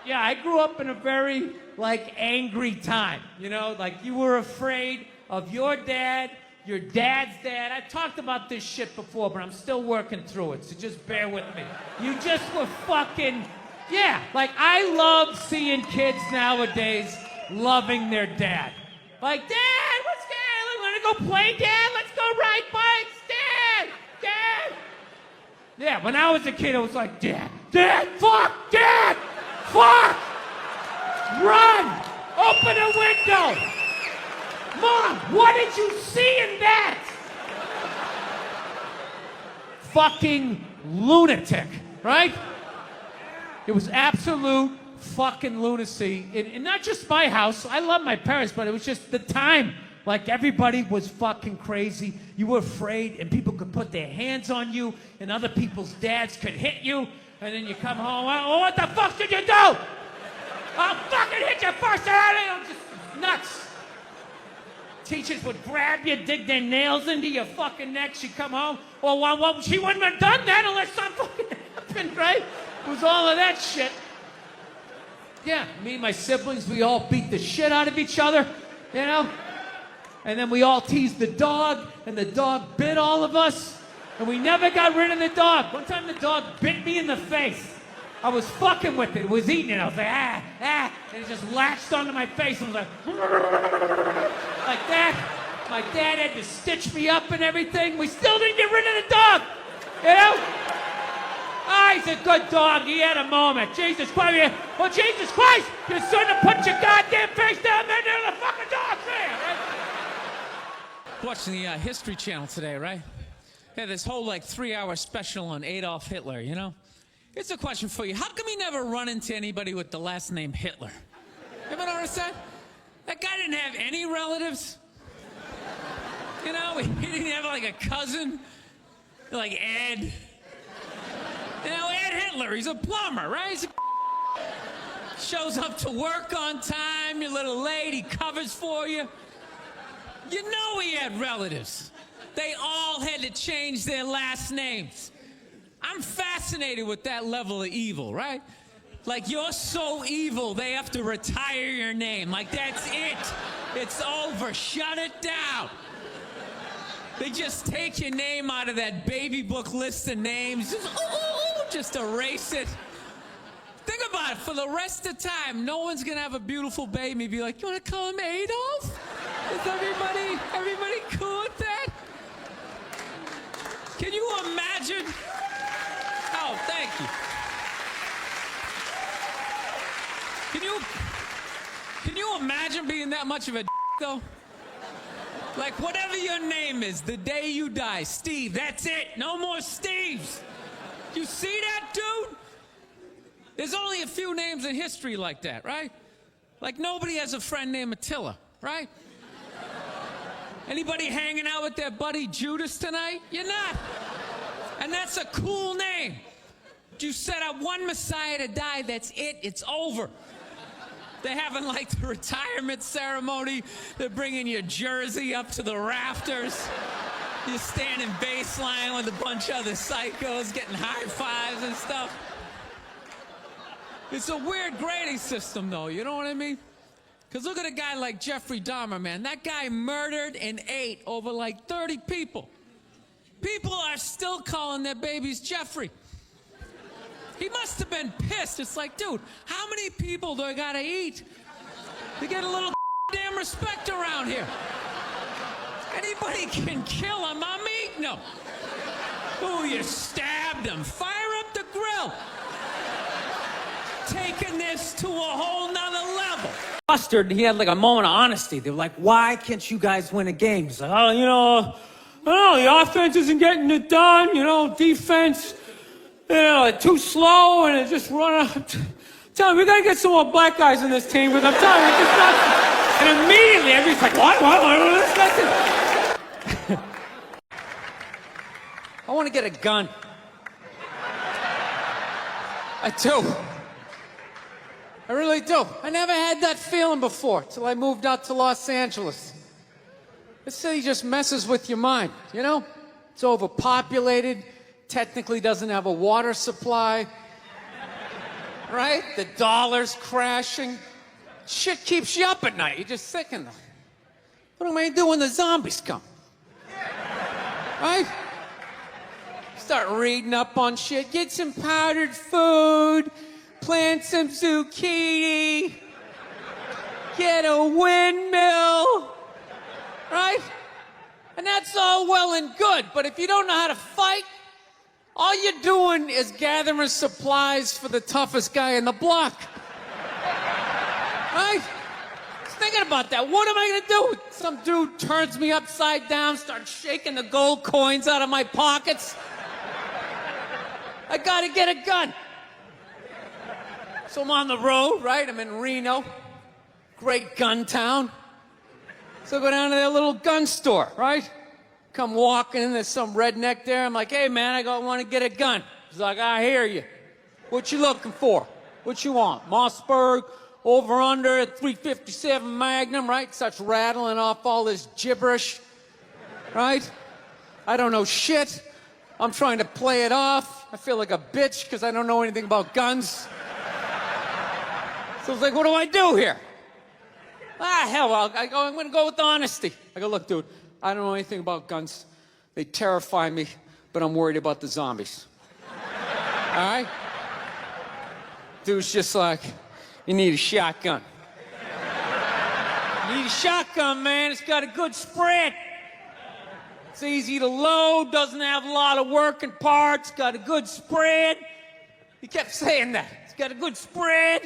Yeah, I grew up in a very, like, angry time, you know? Like, you were afraid of your dad's dad. I've talked about this shit before, but I'm still working through it, so just bear with me. You just were fucking... Yeah, like, I love seeing kids nowadays loving their dad. Like, Dad, what's good? Want to go play, Dad? Let's go ride bikes, Dad! Dad! Yeah, when I was a kid, it was like, Dad, fuck, Dad! Fuck! Run! Open a window! Mom, what did you see in that? Fucking lunatic, right? It was absolute fucking lunacy. And not just my house. I love my parents, but it was just the time. Like, everybody was fucking crazy. You were afraid, and people could put their hands on you, and other people's dads could hit you, and then you come home, oh, what the fuck did you do? I'll fucking hit you first. Just nuts. Teachers would grab you, dig their nails into your fucking neck. She'd come home. Well, she wouldn't have done that unless something fucking happened, right? It was all of that shit. Yeah, me and my siblings, we all beat the shit out of each other, you know? And then we all teased the dog, and the dog bit all of us, and we never got rid of the dog. One time the dog bit me in the face. I was fucking with it. It was eating it. I was like, and it just latched onto my face and was like that. My dad had to stitch me up and everything. We still didn't get rid of the dog, you know? Ah, he's a good dog. He had a moment. Jesus Christ. Well, Jesus Christ, you shouldn't have put your goddamn face down there near the fucking dog there, right? Watching the History Channel today, right? They had this whole, like, 3-hour special on Adolf Hitler, you know? Here's a question for you. How come he never run into anybody with the last name Hitler? You ever notice that? That guy didn't have any relatives. You know, he didn't have, like, a cousin, like Ed. You know, Ed Hitler, he's a plumber, right? He's shows up to work on time, you're a little late, he covers for you. You know he had relatives. They all had to change their last names. I'm fascinated with that level of evil, right? Like, you're so evil, they have to retire your name. Like, that's it. It's over. Shut it down. They just take your name out of that baby book list of names. Just erase it. Think about it. For the rest of the time, no one's going to have a beautiful baby and be like, you want to call him Adolf? Is everybody cool with that? Can you imagine? Oh, thank you. Can you imagine being that much of a though? Like, whatever your name is, the day you die, Steve, that's it. No more Steves. You see that, dude? There's only a few names in history like that, right? Like, nobody has a friend named Attila, right? Anybody hanging out with their buddy Judas tonight? You're not. And that's a cool name. You set up one Messiah to die, that's it, it's over. They're having, like, the retirement ceremony. They're bringing your jersey up to the rafters. You're standing baseline with a bunch of other psychos getting high fives and stuff. It's a weird grading system, though, you know what I mean? Because look at a guy like Jeffrey Dahmer, man. That guy murdered and ate over, like, 30 people. People are still calling their babies Jeffrey. He must have been pissed. It's like, dude, how many people do I gotta eat to get a little damn respect around here? Anybody can kill him, I'm eating him. Oh, you stabbed him. Fire up the grill. Taking this to a whole nother level. Mustard, he had like a moment of honesty. They were like, why can't you guys win a game? He's like, oh, you know, I don't know, the offense isn't getting it done, you know, defense, you know, too slow, and it just run out. Tell me, we gotta get some more black guys in this team, because I'm telling you, it's not. And immediately, everybody's like, what? I want to get a gun. I do. I really do. I never had that feeling before till I moved out to Los Angeles. This city just messes with your mind, you know? It's overpopulated, technically doesn't have a water supply. right? The dollar's crashing. Shit keeps you up at night. You're just thinking, what am I gonna do when the zombies come? Right? Start reading up on shit. Get some powdered food. Plant some zucchini. Get a windmill. Right? And that's all well and good, but if you don't know how to fight, all you're doing is gathering supplies for the toughest guy in the block. Right? Just thinking about that. What am I gonna do? Some dude turns me upside down, starts shaking the gold coins out of my pockets. I gotta get a gun. So I'm on the road, right? I'm in Reno. Great gun town. So I go down to their little gun store, right? Come walking in, there's some redneck there. I'm like, hey, man, I want to get a gun. He's like, I hear you. What you looking for? What you want? Mossberg, over under, 357 Magnum, right? Starts rattling off all this gibberish, right? I don't know shit. I'm trying to play it off. I feel like a bitch because I don't know anything about guns. So I was like, what do I do here? Hell, I'm going to go with honesty. I go, look, dude, I don't know anything about guns. They terrify me, but I'm worried about the zombies. All right? Dude's just like, you need a shotgun. You need a shotgun, man. It's got a good spread. It's easy to load, doesn't have a lot of working parts, got a good spread. He kept saying that. It's got a good spread.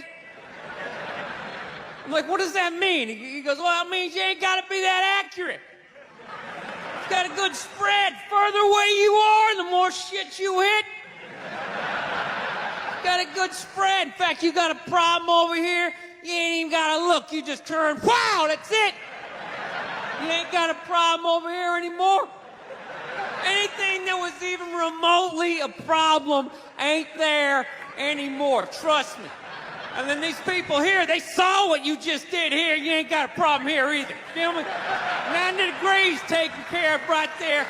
I'm like, what does that mean? He goes, well, it means you ain't got to be that accurate. It's got a good spread. Further away you are, the more shit you hit. Got a good spread. In fact, you got a problem over here, you ain't even got to look. You just turn, wow, that's it. You ain't got a problem over here anymore. Anything that was even remotely a problem ain't there anymore. Trust me. And then these people here, they saw what you just did here. You ain't got a problem here either. Feel me? 90 degrees taken care of right there.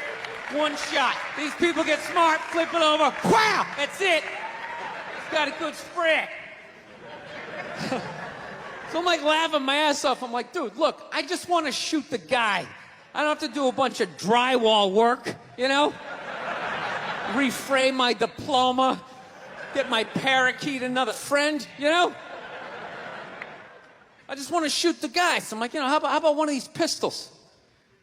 One shot. These people get smart, flip it over. Wow! That's it. It's got a good spread. So I'm like laughing my ass off. I'm like, dude, look, I just want to shoot the guy. I don't have to do a bunch of drywall work, you know? Reframe my diploma. Get my parakeet another friend, you know? I just want to shoot the guy. So I'm like, you know, how about one of these pistols?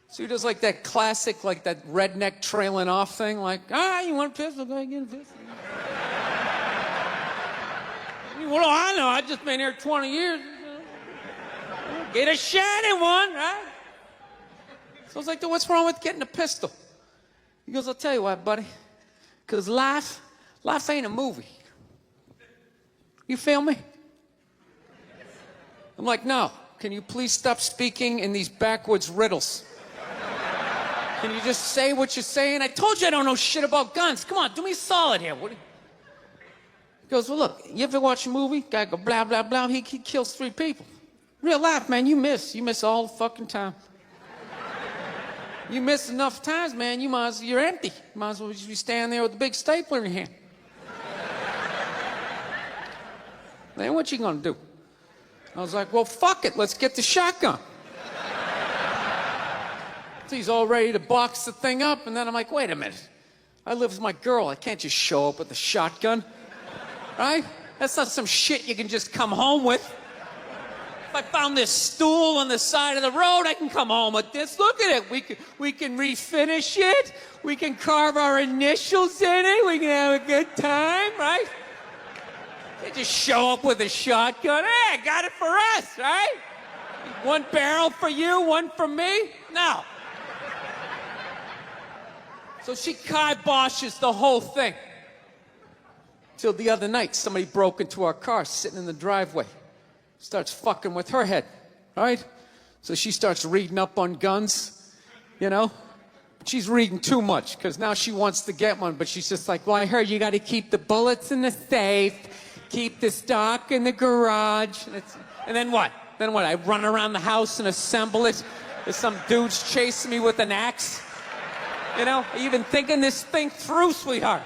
So he does like that classic, like that redneck trailing off thing, like, you want a pistol? Go ahead, get a pistol. What do I know? I've just been here 20 years. Get a shiny one, right? So I was like, dude, what's wrong with getting a pistol? He goes, I'll tell you what, buddy. Because life ain't a movie. You feel me? I'm like, no. Can you please stop speaking in these backwoods riddles? Can you just say what you're saying? I told you I don't know shit about guns. Come on, do me a solid here. He goes, well, look, you ever watch a movie? Guy go, blah, blah, blah. He kills 3 people. Real life, man, you miss. You miss all the fucking time. You miss enough times, man, you're empty. You might as well just be standing there with a big stapler in your hand. Then what you gonna do? I was like, well, fuck it, let's get the shotgun. So he's all ready to box the thing up, and then I'm like, wait a minute. I live with my girl, I can't just show up with a shotgun. Right? That's not some shit you can just come home with. If I found this stool on the side of the road, I can come home with this. Look at it. We can refinish it. We can carve our initials in it. We can have a good time, right? They just show up with a shotgun. Hey, I got it for us, right? One barrel for you, one for me? No. So she kiboshes the whole thing. Till the other night, somebody broke into our car sitting in the driveway. Starts fucking with her head, right? So she starts reading up on guns, you know? She's reading too much, because now she wants to get one, but she's just like, well, I heard you got to keep the bullets in the safe, keep the stock in the garage. And then what? Then what? I run around the house and assemble it? There's some dude's chasing me with an axe? You know? Are you even thinking this thing through, sweetheart?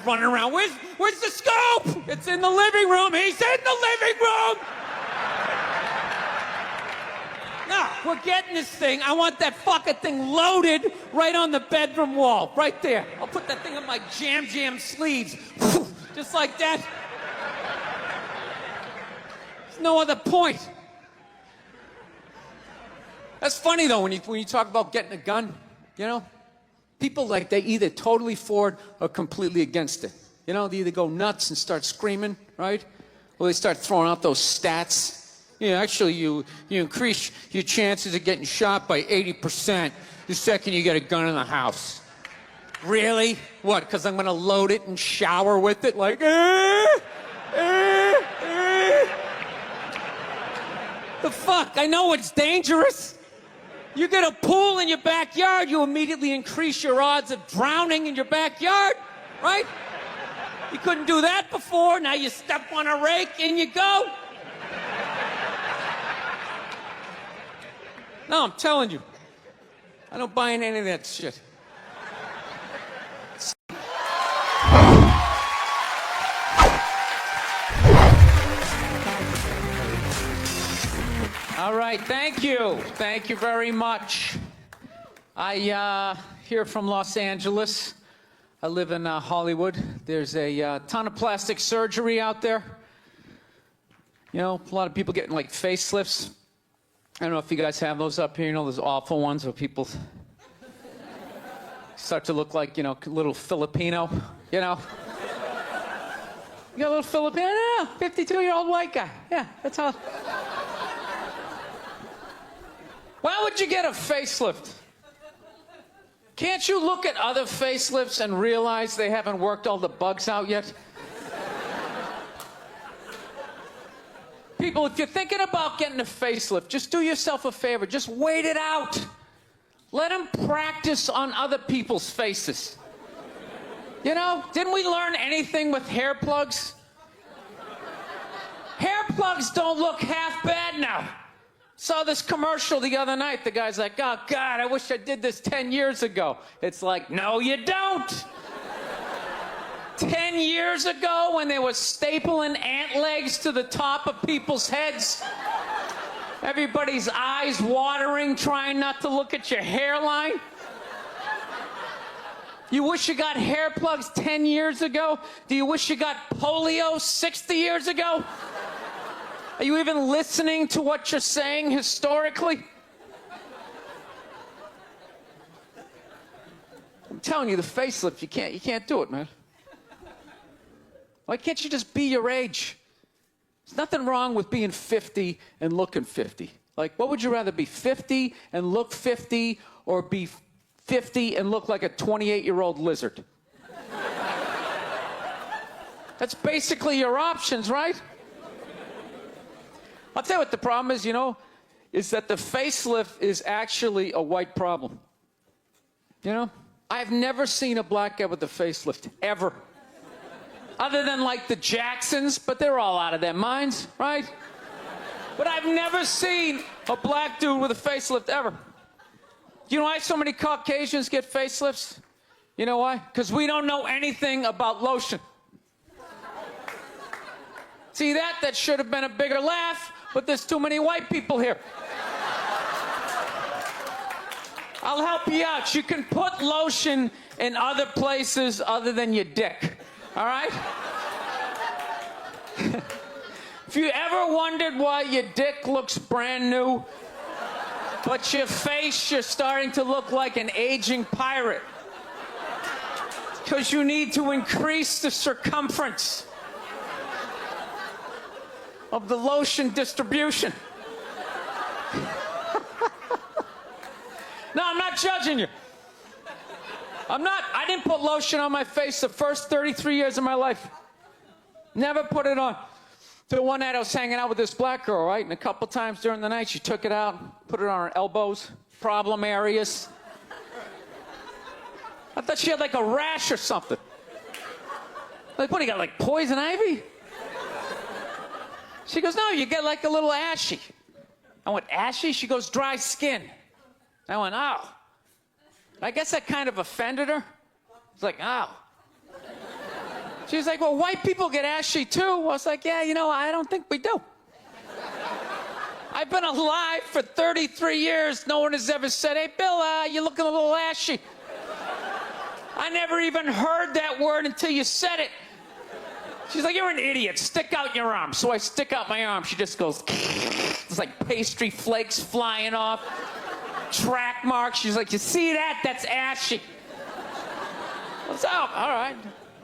Running around. Where's the scope? It's in the living room. He's in the living room. No, we're getting this thing. I want that fucking thing loaded right on the bedroom wall. Right there. I'll put that thing on my jam sleeves. Just like that. There's no other point. That's funny, though, when you talk about getting a gun, you know? People, like, they either totally for it or completely against it. You know, they either go nuts and start screaming, right? Or they start throwing out those stats. Yeah, actually, you increase your chances of getting shot by 80% the second you get a gun in the house. Really? What, because I'm going to load it and shower with it? Like, The fuck? I know it's dangerous. You get a pool in your backyard, you immediately increase your odds of drowning in your backyard, right? You couldn't do that before. Now you step on a rake, in you go. No, I'm telling you. I don't buy in any of that shit. All right, thank you. Thank you very much. I here from Los Angeles. I live in Hollywood. There's a ton of plastic surgery out there. You know, a lot of people getting like facelifts. I don't know if you guys have those up here. You know, those awful ones where people start to look like, you know, little Filipino, you know. You got a little Filipino, 52-year-old white guy. Yeah, that's all. Why would you get a facelift? Can't you look at other facelifts and realize they haven't worked all the bugs out yet? People, if you're thinking about getting a facelift, just do yourself a favor. Just wait it out. Let them practice on other people's faces. You know, didn't we learn anything with hair plugs? Hair plugs don't look half bad now. Saw this commercial the other night. The guy's like, oh, God, I wish I did this 10 years ago. It's like, no, you don't. 10 years ago, when they were stapling ant legs to the top of people's heads, everybody's eyes watering, trying not to look at your hairline. You wish you got hair plugs 10 years ago? Do you wish you got polio 60 years ago? Are you even listening to what you're saying historically? I'm telling you, the facelift, you can't do it, man. Why can't you just be your age? There's nothing wrong with being 50 and looking 50. Like, what would you rather be, 50 and look 50, or be 50 and look like a 28-year-old lizard? That's basically your options, right? I'll tell you what the problem is, you know, is that the facelift is actually a white problem. You know? I've never seen a black guy with a facelift, ever. Other than, like, the Jacksons, but they're all out of their minds, right? But I've never seen a black dude with a facelift, ever. You know why so many Caucasians get facelifts? You know why? Because we don't know anything about lotion. See that? That should have been a bigger laugh, but there's too many white people here. I'll help you out. You can put lotion in other places other than your dick. All right? If you ever wondered why your dick looks brand new, but your face, you're starting to look like an aging pirate. Because you need to increase the circumference of the lotion distribution. No, I'm not judging you. I didn't put lotion on my face the first 33 years of my life. Never put it on. The one night I was hanging out with this black girl, right? And a couple times during the night, she took it out, put it on her elbows, problem areas. I thought she had like a rash or something. Like, what, you got like poison ivy? She goes, no, you get like a little ashy. I went, ashy? She goes, dry skin. I went, oh. I guess that kind of offended her. It's like, oh. She's like, well, white people get ashy too. I was like, yeah, I don't think we do. I've been alive for 33 years. No one has ever said, hey, Bill, you're looking a little ashy. I never even heard that word until you said it. She's like, you're an idiot. Stick out your arm. So I stick out my arm. She just goes, it's like pastry flakes flying off. Track marks. She's like, you see that? That's ashy. What's up? All right.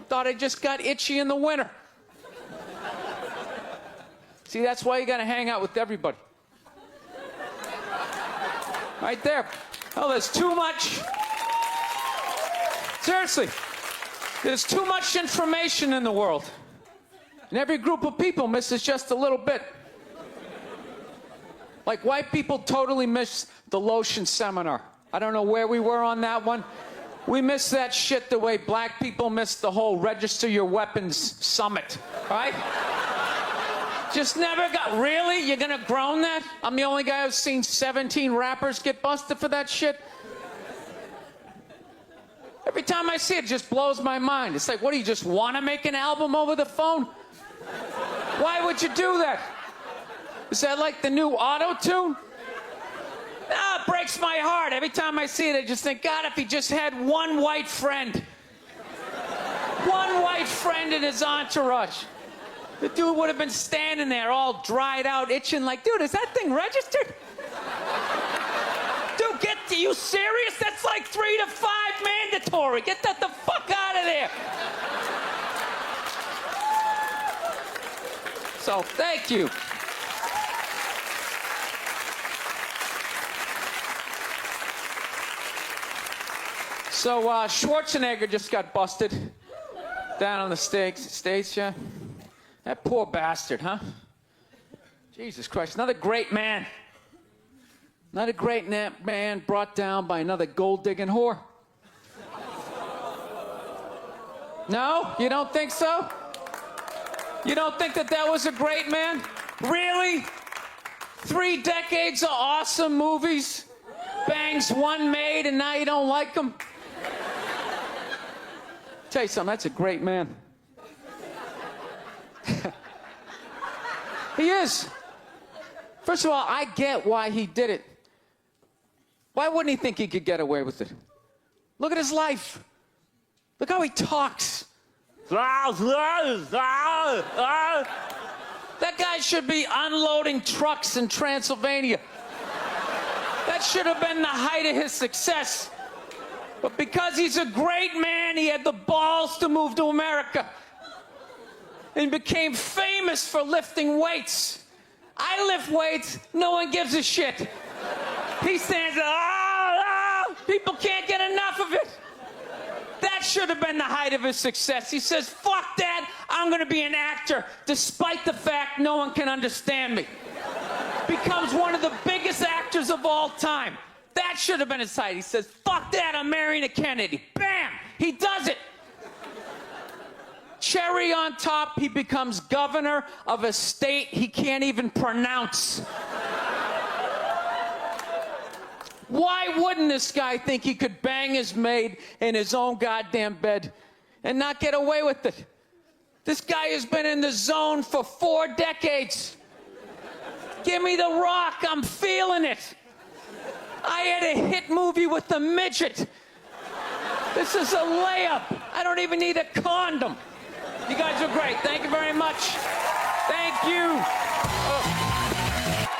Thought I just got itchy in the winter. See, that's why you got to hang out with everybody. Right there. Oh, there's too much. Seriously. There's too much information in the world. And every group of people misses just a little bit. Like white people totally missed the lotion seminar. I don't know where we were on that one. We missed that shit the way black people missed the whole register your weapons summit, right? Just never got, really? You're gonna groan that? I'm the only guy who's seen 17 rappers get busted for that shit? Every time I see it, it just blows my mind. It's like, what, do you just want to make an album over the phone? Why would you do that? Is that like the new auto-tune? No, it breaks my heart. Every time I see it, I just think, God, if he just had one white friend. One white friend in his entourage. The dude would have been standing there all dried out, itching like, dude, is that thing registered? Dude, are you serious? That's like 3 to 5 mandatory. Get that the fuck out of there. So, thank you. So, Schwarzenegger just got busted down on the States, yeah? That poor bastard, huh? Jesus Christ, another great man. Another great man brought down by another gold-digging whore. No? You don't think so? You don't think that was a great man? Really? 3 decades of awesome movies? Bangs one made and now you don't like him? Tell you something, that's a great man. He is. First of all, I get why he did it. Why wouldn't he think he could get away with it? Look at his life. Look how he talks. That guy should be unloading trucks in Transylvania. That should have been the height of his success. But because he's a great man, he had the balls to move to America and became famous for lifting weights. I lift weights, no one gives a shit. He stands there, people can't get enough of it. That should have been the height of his success. He says, fuck that, I'm gonna be an actor, despite the fact no one can understand me. Becomes one of the biggest actors of all time. That should have been his height. He says, fuck that, I'm marrying a Kennedy. Bam, he does it. Cherry on top, he becomes governor of a state he can't even pronounce. Why wouldn't this guy think he could bang his maid in his own goddamn bed and not get away with it? This guy has been in the zone for 4 decades. Give me the rock, I'm feeling it. I had a hit movie with the midget. This is a layup. I don't even need a condom. You guys are great. Thank you very much. Thank you.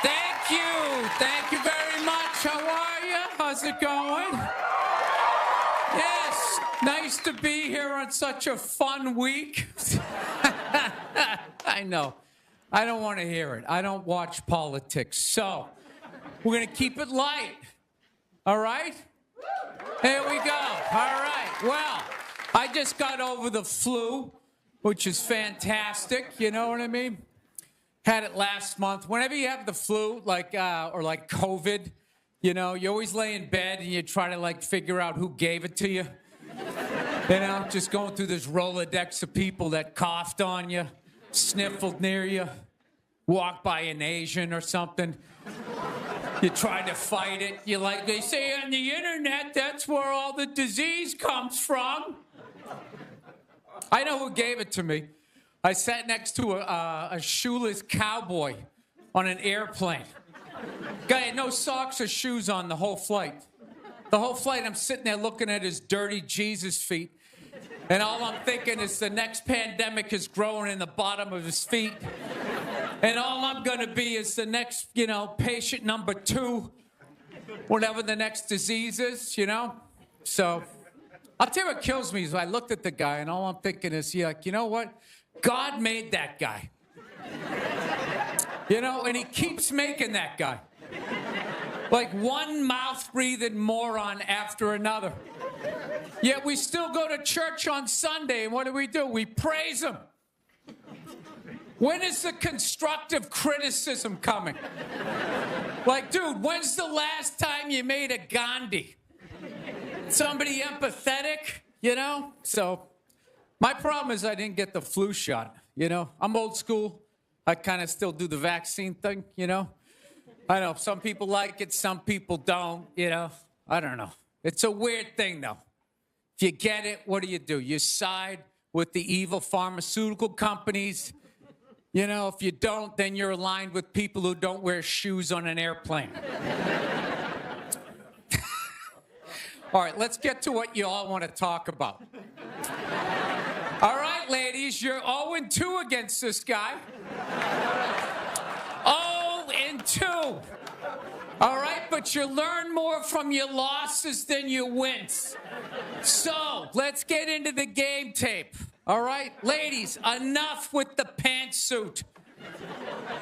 Thank you. Thank you very much. How are you? How's it going? Yes. Nice to be here on such a fun week. I know. I don't want to hear it. I don't watch politics. So, we're going to keep it light. All right? Here we go. All right. Well, I just got over the flu, which is fantastic. You know what I mean? Had it last month. Whenever you have the flu, or like COVID, you know, you always lay in bed and you try to figure out who gave it to you. You know, just going through this Rolodex of people that coughed on you, sniffled near you, walked by an Asian or something. You try to fight it. They say on the internet, that's where all the disease comes from. I know who gave it to me. I sat next to a shoeless cowboy on an airplane. Guy had no socks or shoes on the whole flight. The whole flight, I'm sitting there looking at his dirty Jesus feet. And all I'm thinking is the next pandemic is growing in the bottom of his feet. And all I'm going to be is the next, patient number 2, whatever the next disease is, So I'll tell you what kills me is I looked at the guy and all I'm thinking is, you know what? God made that guy. And he keeps making that guy. Like one mouth-breathing moron after another. Yet we still go to church on Sunday, and what do? We praise him. When is the constructive criticism coming? Like, dude, when's the last time you made a Gandhi? Somebody empathetic, So my problem is I didn't get the flu shot, I'm old school. I kind of still do the vaccine thing, I know some people like it, some people don't, I don't know. It's a weird thing, though. If you get it, what do? You side with the evil pharmaceutical companies. If you don't, then you're aligned with people who don't wear shoes on an airplane. All right, let's get to what you all want to talk about. All right, ladies, you're 0-2 against this guy. 0-2. All right, but you learn more from your losses than your wins. So, let's get into the game tape. All right, ladies, enough with the pantsuit.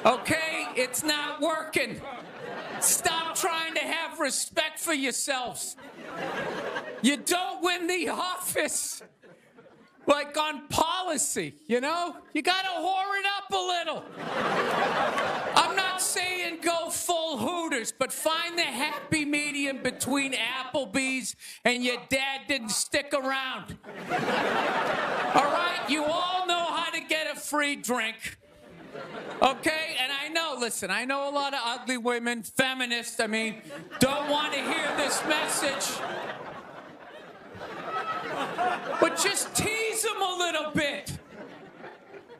Okay, it's not working. Stop trying to have respect for yourselves. You don't win the office. Like on policy, You gotta whore it up a little. I'm not saying go full Hooters, but find the happy medium between Applebee's and your dad didn't stick around. All right? You all know how to get a free drink. Okay? And I know a lot of ugly women, feminists, don't want to hear this message. But just tease him a little bit.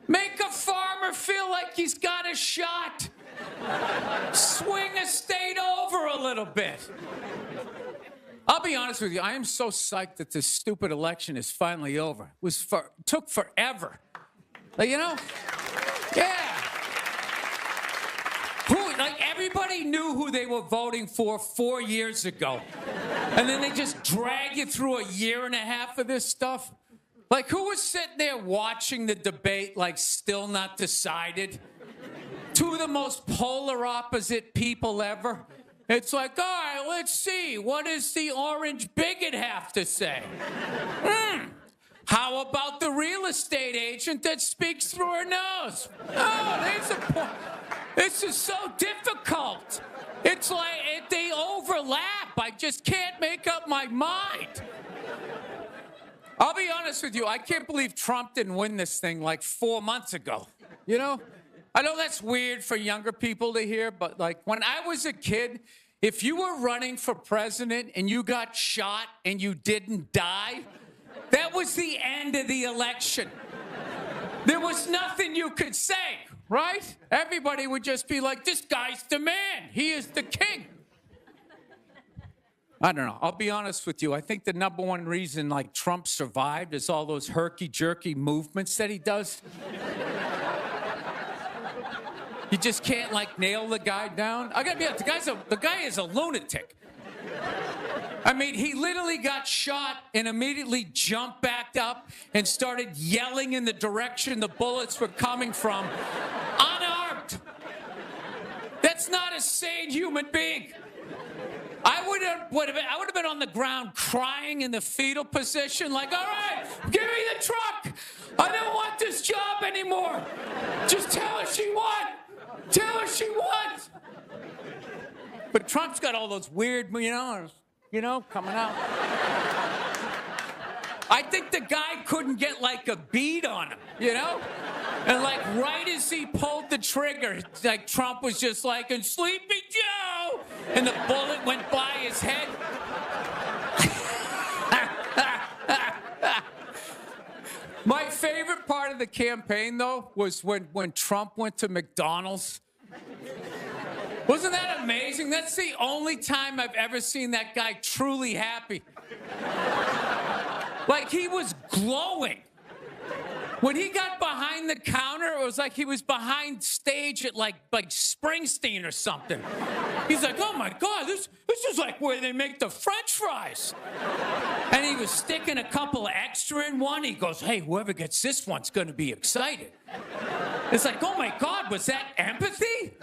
Make a farmer feel like he's got a shot. Swing a state over a little bit. I'll be honest with you, I am so psyched that this stupid election is finally over. Took forever. Yeah. Everybody knew who they were voting for 4 years ago. And then they just drag you through a year and a half of this stuff. Who was sitting there watching the debate, still not decided? Two of the most polar opposite people ever. It's all right, let's see. What does the orange bigot have to say? How about the real estate agent that speaks through her nose? Oh, there's a point. This is so difficult. It's like they overlap. I just can't make up my mind. I'll be honest with you. I can't believe Trump didn't win this thing 4 months ago. I know that's weird for younger people to hear, but when I was a kid, if you were running for president and you got shot and you didn't die, that was the end of the election. There was nothing you could say, right? Everybody would just be like, this guy's the man. He is the king. I don't know. I'll be honest with you. I think the number one reason Trump survived is all those herky-jerky movements that he does. You just can't nail the guy down. I gotta be honest, the guy is a lunatic. He literally got shot and immediately jumped back up and started yelling in the direction the bullets were coming from, unarmed. That's not a sane human being. I would have been on the ground crying in the fetal position, all right, give me the truck. I don't want this job anymore. Just tell her she won. Tell her she won. But Trump's got all those weird, coming out. I think the guy couldn't get a bead on him, And right as he pulled the trigger, Trump was just and Sleepy Joe, and the bullet went by his head. My favorite part of the campaign, though, was when Trump went to McDonald's. Wasn't that amazing? That's the only time I've ever seen that guy truly happy. Like, he was glowing. When he got behind the counter, it was like he was behind stage at like Springsteen or something. He's like, oh my God, this is like where they make the French fries. And he was sticking a couple of extra in one. He goes, hey, whoever gets this one's gonna be excited. It's like, oh my God, was that empathy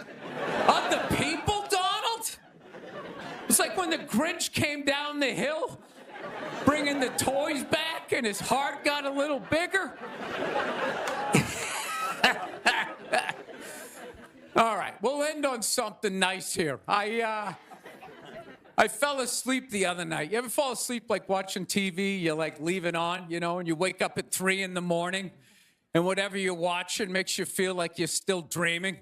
of the people, Donald? It's like when the Grinch came down the hill, bringing the toys back, and his heart got a little bigger. All right, we'll end on something nice here. I fell asleep the other night. You ever fall asleep like watching TV? You like leave it on, you know, and you wake up at 3 in the morning, and whatever you're watching makes you feel like you're still dreaming.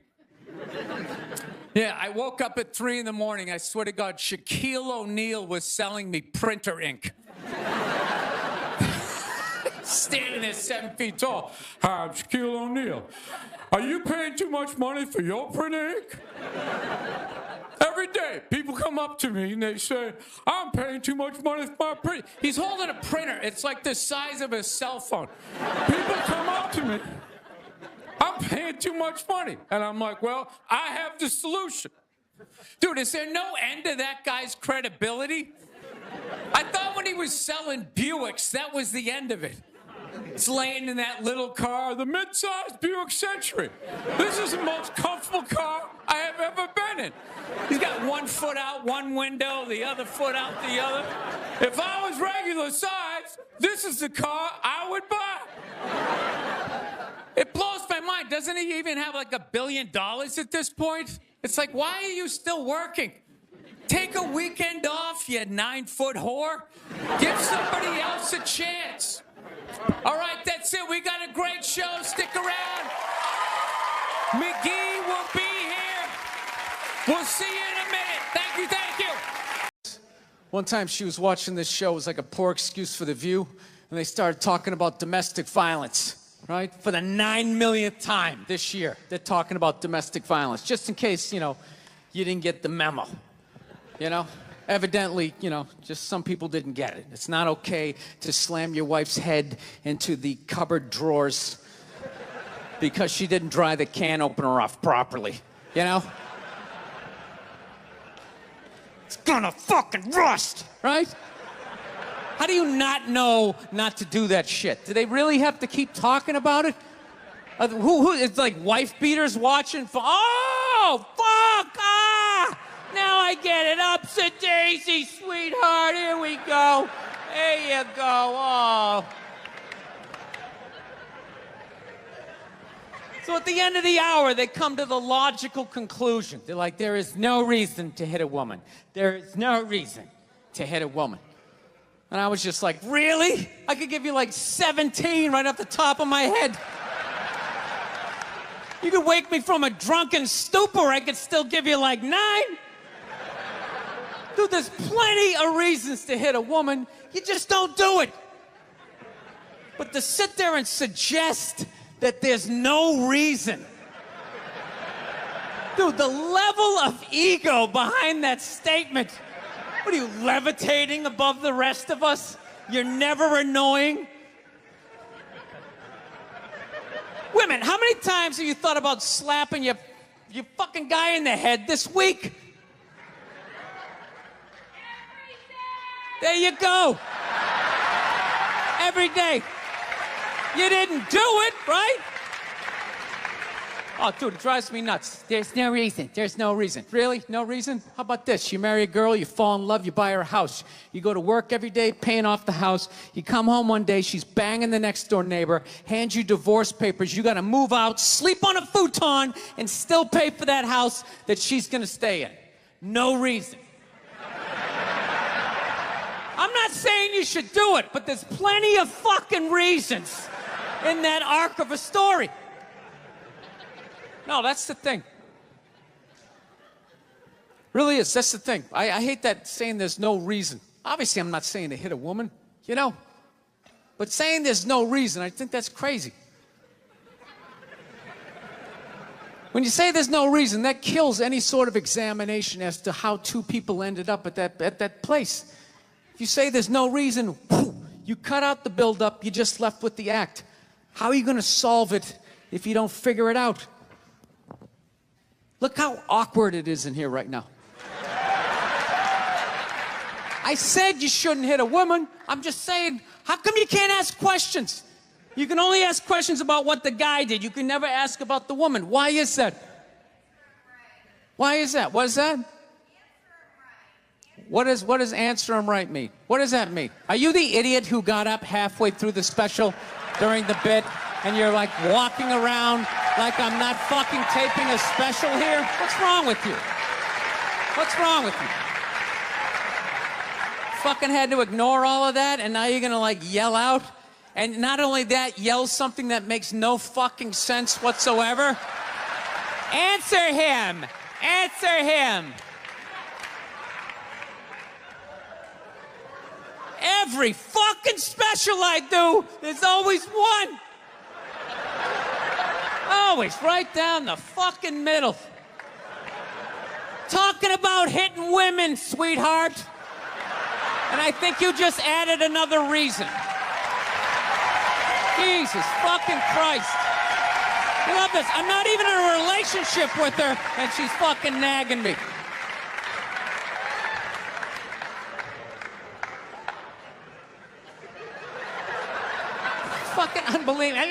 Yeah, I woke up at 3 in the morning. I swear to God, Shaquille O'Neal was selling me printer ink. Standing there 7 feet tall. Hi, I'm Shaquille O'Neal. Are you paying too much money for your printer ink? Every day, people come up to me and they say, I'm paying too much money for my printer. He's holding a printer. It's like the size of a cell phone. People come up to me. I'm paying too much money. And I'm like, well, I have the solution. Dude, is there no end to that guy's credibility? I thought when he was selling Buicks, that was the end of it. It's laying in that little car, the mid-sized Buick Century. This is the most comfortable car I have ever been in. He's got one foot out one window, the other foot out the other. If I was regular size, this is the car I would buy. It blows my mind. Doesn't he even have like $1 billion at this point? It's like, why are you still working? Take a weekend off, you 9-foot whore. Give somebody else a chance. All right, that's it. We got a great show. Stick around. McGee will be here. We'll see you in a minute. Thank you. One time she was watching this show. It was like a poor excuse for The View. And they started talking about domestic violence, right? For the 9 millionth time this year, they're talking about domestic violence. Just in case, you know, you didn't get the memo. You know? Evidently, you know, just some people didn't get it. It's not okay to slam your wife's head into the cupboard drawers because she didn't dry the can opener off properly, you know? It's gonna fucking rust, right? How do you not know not to do that shit? Do they really have to keep talking about it? Who it's like wife beaters watching? Oh, fuck! Ah! Now I get it. Upset daisy, sweetheart. Here we go. There you go. Oh. So at the end of the hour, they come to the logical conclusion. They're like, there is no reason to hit a woman. There is no reason to hit a woman. And I was just like, really? I could give you like 17 right off the top of my head. You could wake me from a drunken stupor, I could still give you like 9. Dude, there's plenty of reasons to hit a woman. You just don't do it. But to sit there and suggest that there's no reason. Dude, the level of ego behind that statement. What are you, levitating above the rest of us? You're never annoying? Women, how many times have you thought about slapping your fucking guy in the head this week? There you go. Every day. You didn't do it, right? Oh, dude, it drives me nuts. There's no reason. There's no reason. Really? No reason? How about this? You marry a girl, you fall in love, you buy her a house. You go to work every day, paying off the house. You come home one day, she's banging the next door neighbor, hands you divorce papers. You got to move out, sleep on a futon, and still pay for that house that she's going to stay in. No reason. I'm not saying you should do it, but there's plenty of fucking reasons in that arc of a story. No, that's the thing. Really is. That's the thing. I hate that saying there's no reason. Obviously, I'm not saying to hit a woman, you know. But saying there's no reason, I think that's crazy. When you say there's no reason, that kills any sort of examination as to how two people ended up at that place. If you say there's no reason, whew, you cut out the build-up, you're just left with the act. How are you going to solve it if you don't figure it out? Look how awkward it is in here right now. I said you shouldn't hit a woman. I'm just saying, how come you can't ask questions? You can only ask questions about what the guy did. You can never ask about the woman. Why is that? Why is that? What is that? What does answer him right mean? What does that mean? Are you the idiot who got up halfway through the special during the bit and you're like walking around like I'm not fucking taping a special here? What's wrong with you? What's wrong with you? Fucking had to ignore all of that and now you're gonna like yell out? And not only that, yell something that makes no fucking sense whatsoever. Answer him! Answer him! Every fucking special I do, there's always one. Always right down the fucking middle. Talking about hitting women, sweetheart. And I think you just added another reason. Jesus fucking Christ. You love this. I'm not even in a relationship with her, and she's fucking nagging me. Fucking unbelievable.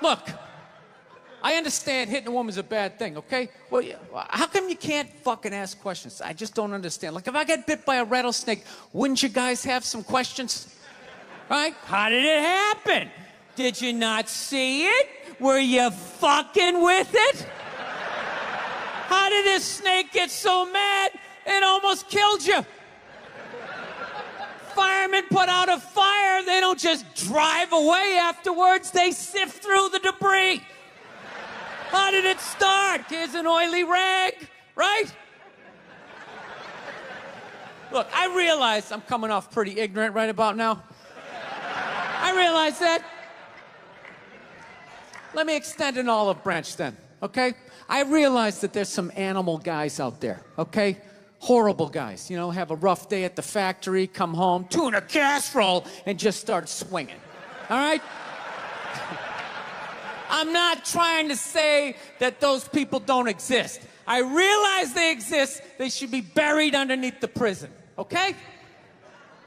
Look, I understand hitting a woman's a bad thing, okay? Well, how come you can't fucking ask questions? I just don't understand. Like, if I get bit by a rattlesnake, wouldn't you guys have some questions? Right? How did it happen? Did you not see it? Were you fucking with it? How did this snake get so mad it almost killed you? Firemen put out a fire, they don't just drive away afterwards, they sift through the debris. How did it start? Here's an oily rag, right? Look, I realize I'm coming off pretty ignorant right about now. I realize that. Let me extend an olive branch then, okay? I realize that there's some animal guys out there, okay? Horrible guys, you know, have a rough day at the factory, come home, tuna casserole, and just start swinging, all right? I'm not trying to say that those people don't exist. I realize they exist. They should be buried underneath the prison, okay?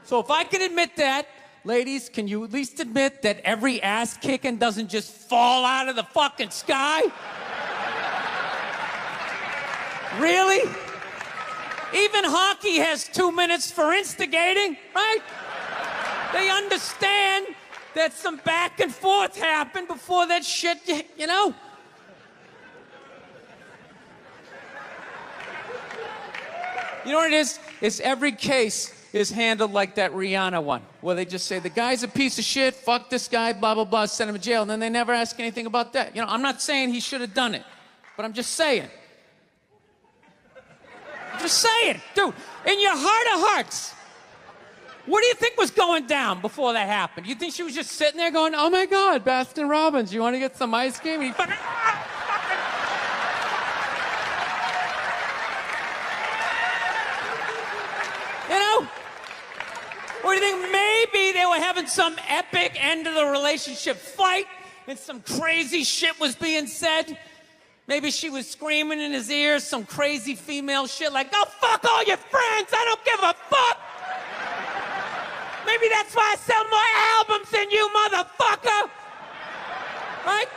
So if I can admit that, ladies, can you at least admit that every ass kicking doesn't just fall out of the fucking sky? Really? Even hockey has 2 minutes for instigating, right? They understand that some back and forth happened before that shit, you know? You know what it is? It's every case is handled like that Rihanna one, where they just say, the guy's a piece of shit, fuck this guy, blah, blah, blah, send him to jail, and then they never ask anything about that. You know, I'm not saying he should have done it, but I'm just saying. Just saying, dude, in your heart of hearts, what do you think was going down before that happened? You think she was just sitting there going, oh my God, Baskin Robbins, you want to get some ice cream? And he fucking, you know? Or do you think maybe they were having some epic end of the relationship fight and some crazy shit was being said? Maybe she was screaming in his ear some crazy female shit like, go fuck all your friends, I don't give a fuck. Maybe that's why I sell more albums than you, motherfucker. Right?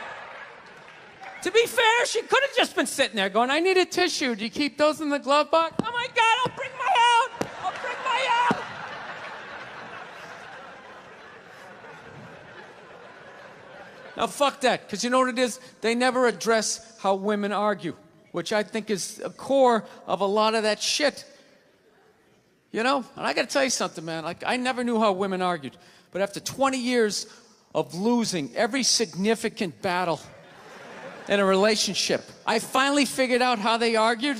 To be fair, she could have just been sitting there going, I need a tissue. Do you keep those in the glove box? Oh my God, I'll bring my own. I'll bring my own. Now, fuck that, because you know what it is? They never address how women argue, which I think is a core of a lot of that shit. You know? And I got to tell you something, man. Like, I never knew how women argued. But after 20 years of losing every significant battle in a relationship, I finally figured out how they argued.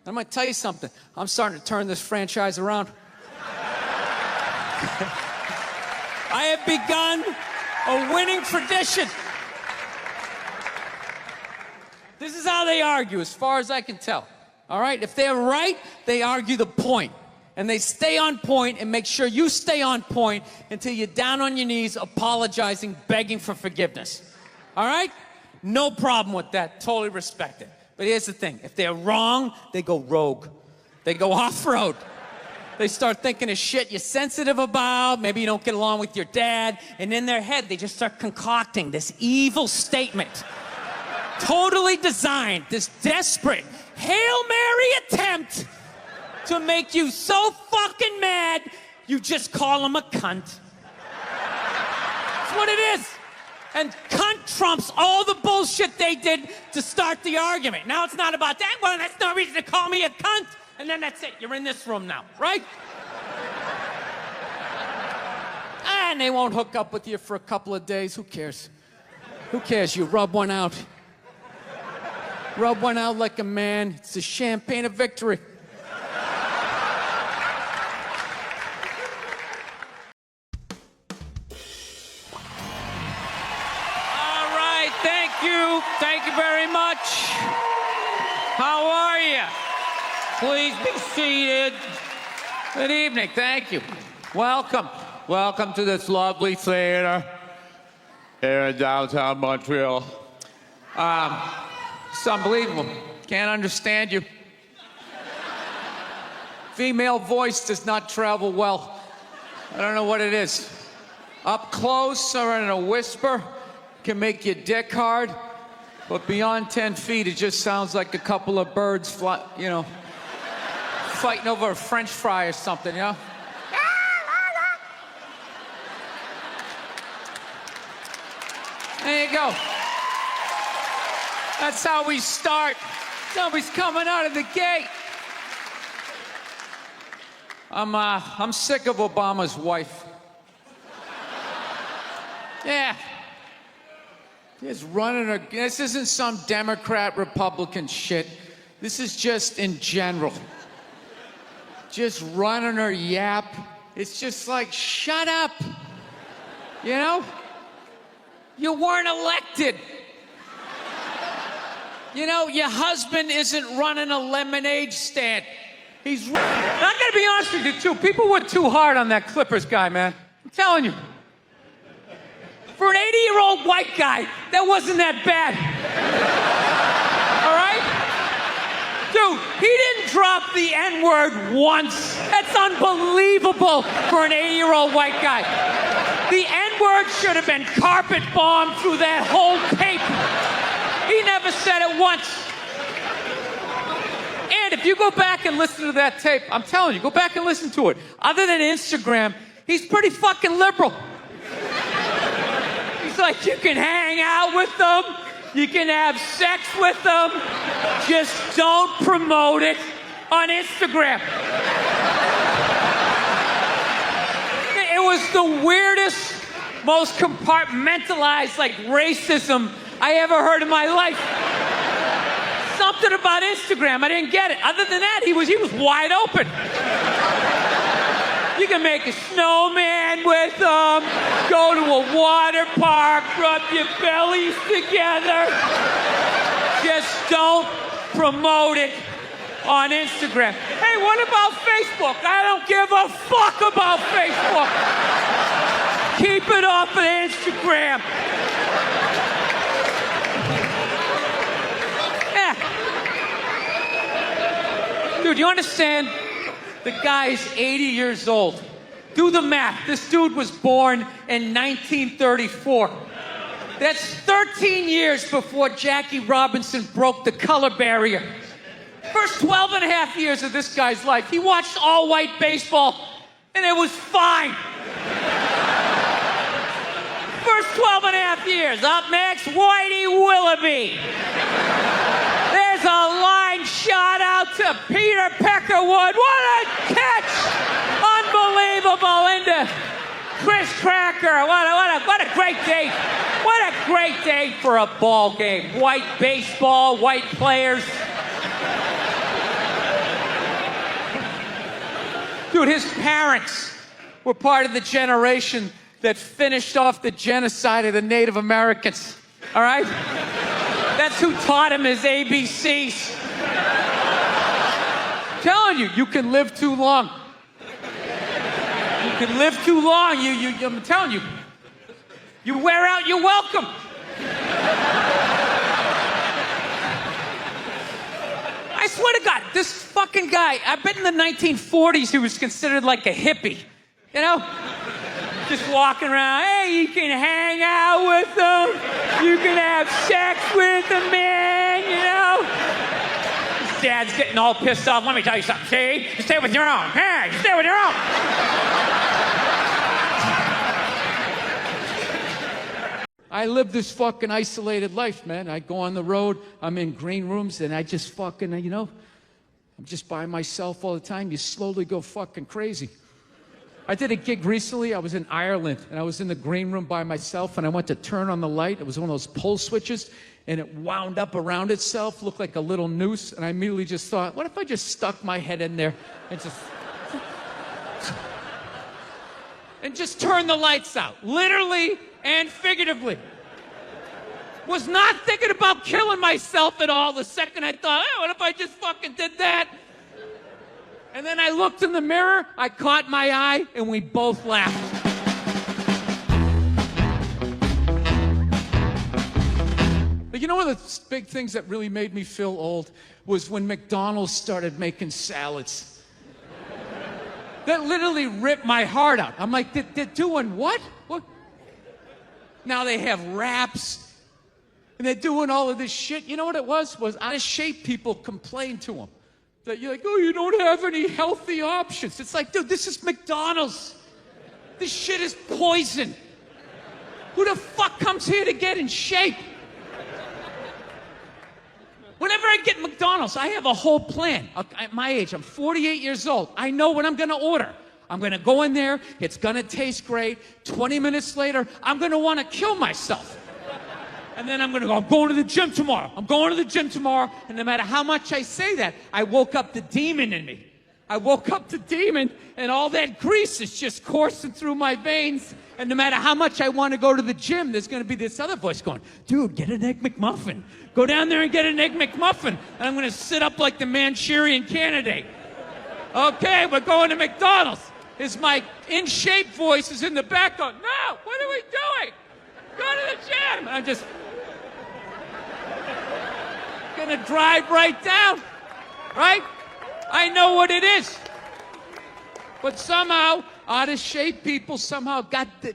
I'm going to tell you something. I'm starting to turn this franchise around. I have begun a winning tradition. This is how they argue, as far as I can tell. All right? If they're right, they argue the point. And they stay on point and make sure you stay on point until you're down on your knees, apologizing, begging for forgiveness. All right? No problem with that. Totally respect it. But here's the thing. If they're wrong, they go rogue. They go off-road. They start thinking of shit you're sensitive about. Maybe you don't get along with your dad. And in their head, they just start concocting this evil statement. Totally designed, this desperate Hail Mary attempt to make you so fucking mad, you just call him a cunt. That's what it is. And cunt trumps all the bullshit they did to start the argument. Now it's not about that. Well, that's no reason to call me a cunt. And then that's it. You're in this room now, right? And they won't hook up with you for a couple of days. Who cares? Who cares? You rub one out. Rub one out like a man. It's the champagne of victory. All right, thank you. Thank you very much. How are you? Please be seated. Good evening. Thank you. Welcome. Welcome to this lovely theater here in downtown Montreal. It's unbelievable. Can't understand you. Female voice does not travel well. I don't know what it is. Up close or in a whisper can make your dick hard, but beyond 10 feet, it just sounds like a couple of birds fighting over a French fry or something, you know? There you go. That's how we start. Somebody's coming out of the gate. I'm sick of Obama's wife. Yeah. Just running her. This isn't some Democrat, Republican shit. This is just in general. Just running her yap. It's just like, shut up. You know? You weren't elected. You know, your husband isn't running a lemonade stand. He's running. And I gotta be honest with you, too. People were too hard on that Clippers guy, man. I'm telling you. For an 80-year-old white guy, that wasn't that bad. All right? Dude, he didn't drop the N-word once. That's unbelievable for an 80-year-old white guy. The N-word should have been carpet bombed through that whole tape. He never said it once. And if you go back and listen to that tape, I'm telling you, go back and listen to it. Other than Instagram, he's pretty fucking liberal. He's like, you can hang out with them, you can have sex with them, just don't promote it on Instagram. It was the weirdest, most compartmentalized, like, racism I ever heard in my life. Something about Instagram, I didn't get it. Other than that, he was wide open. You can make a snowman with them, go to a water park, rub your bellies together. Just don't promote it on Instagram. Hey, what about Facebook? I don't give a fuck about Facebook. Keep it off of Instagram. Dude, you understand? The guy's 80 years old. Do the math. This dude was born in 1934. That's 13 years before Jackie Robinson broke the color barrier. First 12 and a half years of this guy's life, he watched all-white baseball, and it was fine. First 12 and a half years. Up next, Whitey Willoughby. There's a line shot out to Peter Peckerwood. What a catch! Unbelievable into Chris Cracker. What a great day. What a great day for a ball game. White baseball, white players. Dude, his parents were part of the generation that finished off the genocide of the Native Americans. All right? That's who taught him his ABCs. I'm telling you, you can live too long. You can live too long. I'm telling you. You wear out your welcome. I swear to God, this fucking guy, I bet in the 1940s he was considered like a hippie. You know? Just walking around, hey, you can hang out with them. You can have sex with them, man, you know? His dad's getting all pissed off. Let me tell you something, see? You stay with your own. Hey, you stay with your own. I live this fucking isolated life, man. I go on the road, I'm in green rooms, and I just fucking, you know, I'm just by myself all the time. You slowly go fucking crazy. I did a gig recently. I was in Ireland, and I was in the green room by myself, and I went to turn on the light. It was one of those pull switches, and it wound up around itself, looked like a little noose, and I immediately just thought, what if I just stuck my head in there and just turned the lights out, literally and figuratively. Was not thinking about killing myself at all. The second I thought, what if I just fucking did that? And then I looked in the mirror, I caught my eye, and we both laughed. But you know one of the big things that really made me feel old was when McDonald's started making salads. That literally ripped my heart out. I'm like, they're doing what? What? Now they have wraps, and they're doing all of this shit. You know what it was? Was out of shape people complained to them. That you're like, oh, you don't have any healthy options. It's like, dude, this is McDonald's. This shit is poison. Who the fuck comes here to get in shape? Whenever I get McDonald's, I have a whole plan. At my age, I'm 48 years old. I know what I'm going to order. I'm going to go in there. It's going to taste great. 20 minutes later, I'm going to want to kill myself. And then I'm going to go, I'm going to the gym tomorrow. I'm going to the gym tomorrow. And no matter how much I say that, I woke up the demon in me. I woke up the demon, and all that grease is just coursing through my veins. And no matter how much I want to go to the gym, there's going to be this other voice going, dude, get an Egg McMuffin. Go down there and get an Egg McMuffin. And I'm going to sit up like the Manchurian Candidate. Okay, we're going to McDonald's. Is my in-shape voice is in the back going, no, what are we doing? Go to the gym. I'm just going to drive right down, right? I know what it is. But somehow, out-of-shape people somehow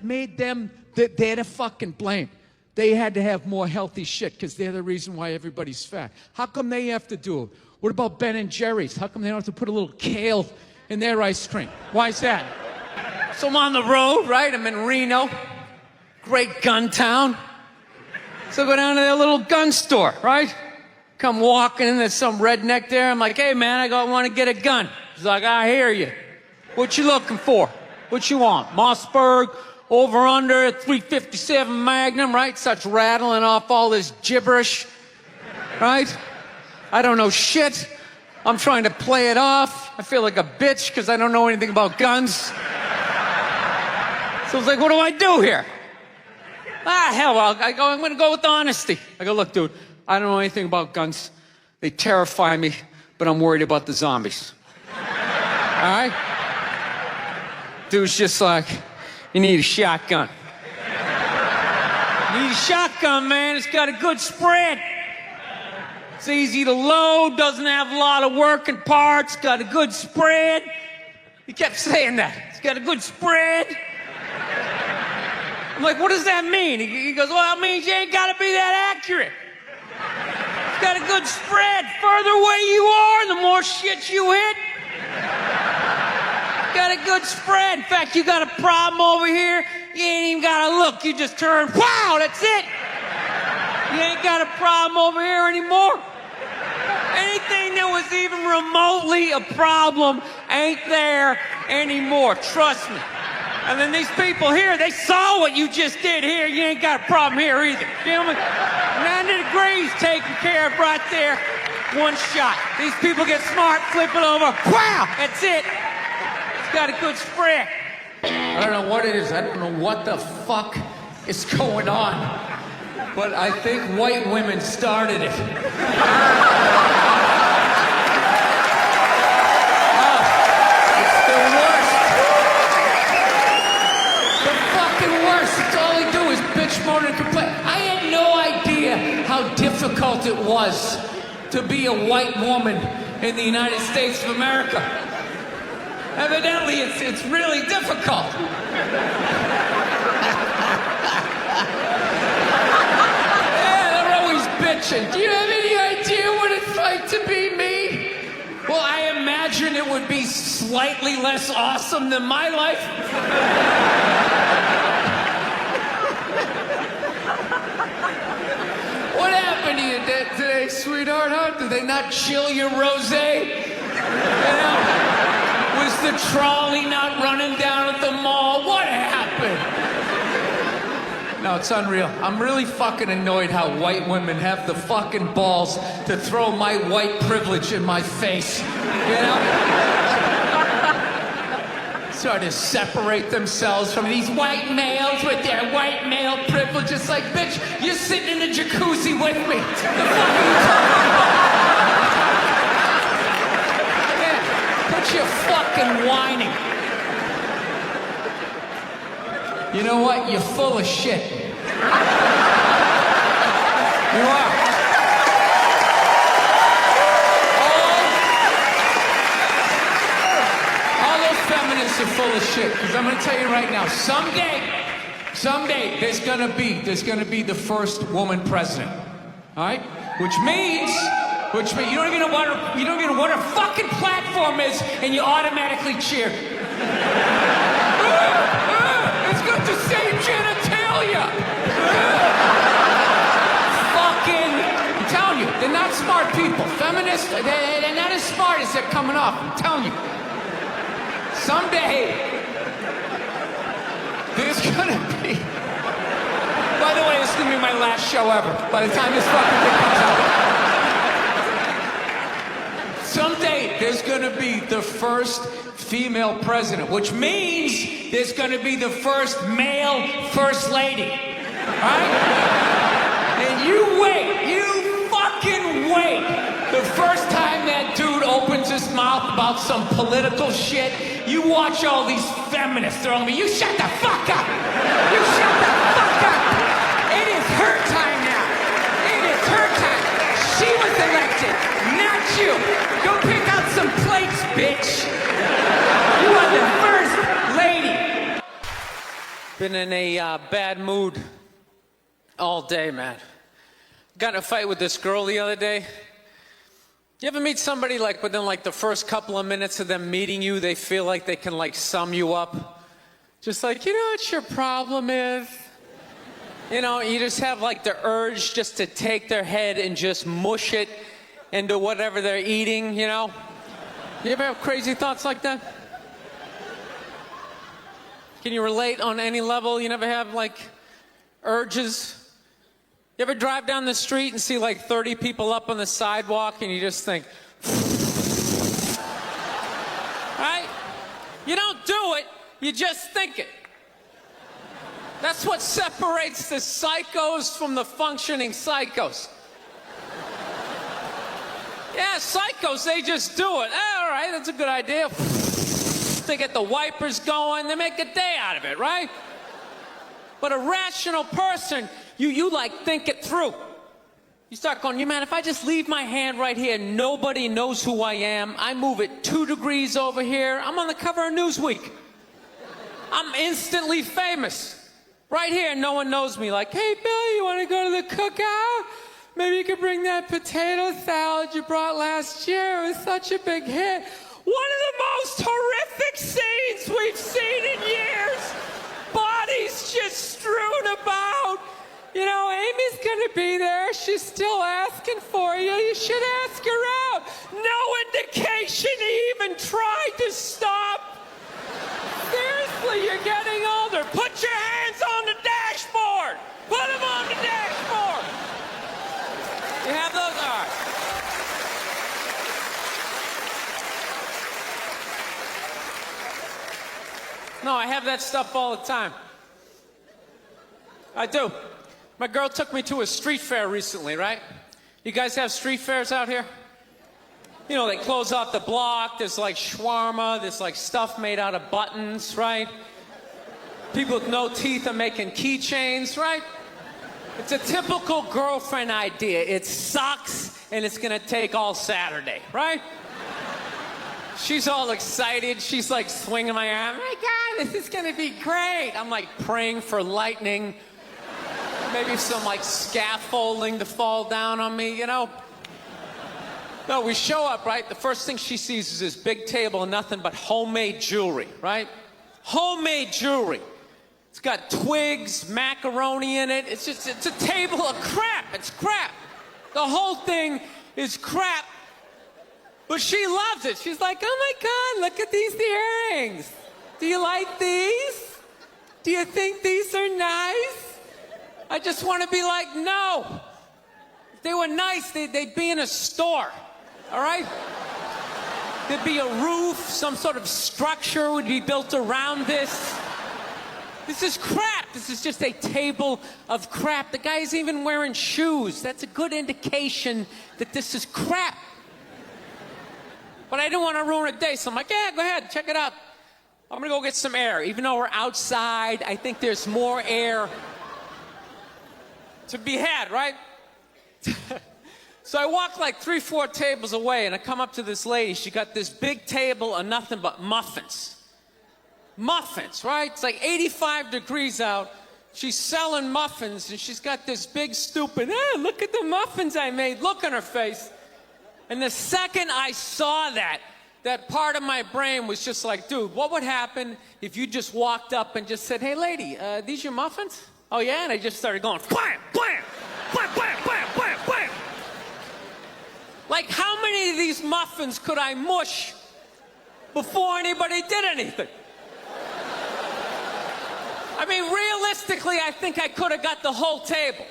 made them, they're the fucking blame. They had to have more healthy shit because they're the reason why everybody's fat. How come they have to do it? What about Ben and Jerry's? How come they don't have to put a little kale in their ice cream? Why is that? So I'm on the road, right? I'm in Reno. Great gun town. So I go down to their little gun store, right? Come walking in, there's some redneck there. I'm like, hey, man, I want to get a gun. He's like, I hear you. What you looking for? What you want? Mossberg, over under, 357 Magnum, right? Starts rattling off all this gibberish, right? I don't know shit. I'm trying to play it off. I feel like a bitch because I don't know anything about guns. So I was like, what do I do here? Hell, I'm going to go with honesty. I go, look, dude, I don't know anything about guns. They terrify me, but I'm worried about the zombies. All right? Dude's just like, you need a shotgun. You need a shotgun, man. It's got a good spread. It's easy to load, doesn't have a lot of working parts, got a good spread. He kept saying that. It's got a good spread. I'm like, what does that mean? He goes, well, it means you ain't got to be that accurate. It's got a good spread. Further away you are, the more shit you hit. Got a good spread. In fact, you got a problem over here, you ain't even got to look. You just turn, wow, that's it. You ain't got a problem over here anymore. Anything that was even remotely a problem ain't there anymore. Trust me. And then these people here, they saw what you just did here. You ain't got a problem here either. Gentlemen, 90 degrees taken care of right there. One shot. These people get smart, flip it over. Wow, that's it. It's got a good spread. I don't know what it is. I don't know what the fuck is going on. But I think white women started it. It's the worst. The fucking worst. It's all they do is bitch, moan, and complain. I had no idea how difficult it was to be a white woman in the United States of America. Evidently, it's really difficult. Yeah, they're always bitching. Do you have any idea what it's like to be me? Well, I imagine it would be slightly less awesome than my life. What happened to you today, sweetheart? Huh? Did they not chill your rosé? You know? Was the trolley not running down at the mall? What happened? No, it's unreal. I'm really fucking annoyed how white women have the fucking balls to throw my white privilege in my face. You know? Sort of separate themselves from these white males with their white male privilege. It's like, bitch, you're sitting in the jacuzzi with me. The fuck are you talking about? Yeah, quit your fucking whining. You know what? You're full of shit. You are. All those feminists are full of shit. Because I'm going to tell you right now, someday, there's going to be the first woman president. All right? Which means you don't even know what her fucking platform is, and you automatically cheer. It's got the same genitalia. Fucking, I'm telling you, they're not smart people. Feminists, they're not as smart as they're coming off. I'm telling you. Someday, there's gonna be. By the way, this is gonna be my last show ever. By the time this fucking thing comes out. Someday, there's gonna be the first female president, which means there's gonna be the first male first lady. Right? And you wait, you fucking wait. The first time that dude opens his mouth about some political shit, you watch all these feminists throwing me, you shut the fuck up! You shut the fuck up! It is her time now. It is her time. She was elected, not you. Go pick out some plates, bitch. You are the first lady. Been in a bad mood all day, man. Got in a fight with this girl the other day. You ever meet somebody like within like the first couple of minutes of them meeting you, they feel like they can like sum you up? Just like, you know what your problem is? You know, you just have like the urge just to take their head and just mush it into whatever they're eating, you know? You ever have crazy thoughts like that? Can you relate on any level? You never have like urges? You ever drive down the street and see like 30 people up on the sidewalk and you just think, right? You don't do it, you just think it. That's what separates the psychos from the functioning psychos. Yeah, psychos, they just do it. All right, that's a good idea. They get the wipers going, they make a day out of it, right? But a rational person, you like think it through. You start going, man, if I just leave my hand right here, nobody knows who I am. I move it 2 degrees over here. I'm on the cover of Newsweek. I'm instantly famous. Right here, no one knows me. Like, hey, Bill, you want to go to the cookout? Maybe you could bring that potato salad you brought last year. It was such a big hit. One of the most horrific scenes we've seen in years. Bodies just strewn about. You know, Amy's gonna be there. She's still asking for you. You should ask her out. No indication he even tried to stop. Seriously, you're getting older. Put your hands on the dashboard. Put them on the dashboard. You have those? All right. No, I have that stuff all the time. I do. My girl took me to a street fair recently, right? You guys have street fairs out here? You know, they close off the block, there's like shawarma, there's like stuff made out of buttons, right? People with no teeth are making keychains, right? It's a typical girlfriend idea. It sucks, and it's gonna take all Saturday, right? She's all excited. She's like swinging my arm. Oh my God, this is gonna be great. I'm like praying for lightning, maybe some like scaffolding to fall down on me, you know? No, we show up, right? The first thing she sees is this big table and nothing but homemade jewelry, right? Homemade jewelry. It's got twigs, macaroni in it. It's a table of crap. It's crap. The whole thing is crap. But she loves it. She's like, oh my God, look at these earrings. Do you like these? Do you think these are nice? I just want to be like, no. If they were nice, they'd be in a store. All right? There'd be a roof, some sort of structure would be built around this. This is crap. This is just a table of crap. The guy's even wearing shoes. That's a good indication that this is crap. But I didn't want to ruin a day, so I'm like, yeah, go ahead, check it out. I'm gonna go get some air. Even though we're outside, I think there's more air to be had, right? So I walk like 3-4 tables away, and I come up to this lady. She got this big table of nothing but muffins. Muffins, right? It's like 85 degrees out. She's selling muffins, and she's got this big stupid, look at the muffins I made, look on her face. And the second I saw that part of my brain was just like, dude, what would happen if you just walked up and just said, hey, lady, these your muffins? Oh, yeah? And I just started going, blam, blam, blam, blam, blam, blam, blam. Like, how many of these muffins could I mush before anybody did anything? I mean, realistically, I think I could have got the whole table.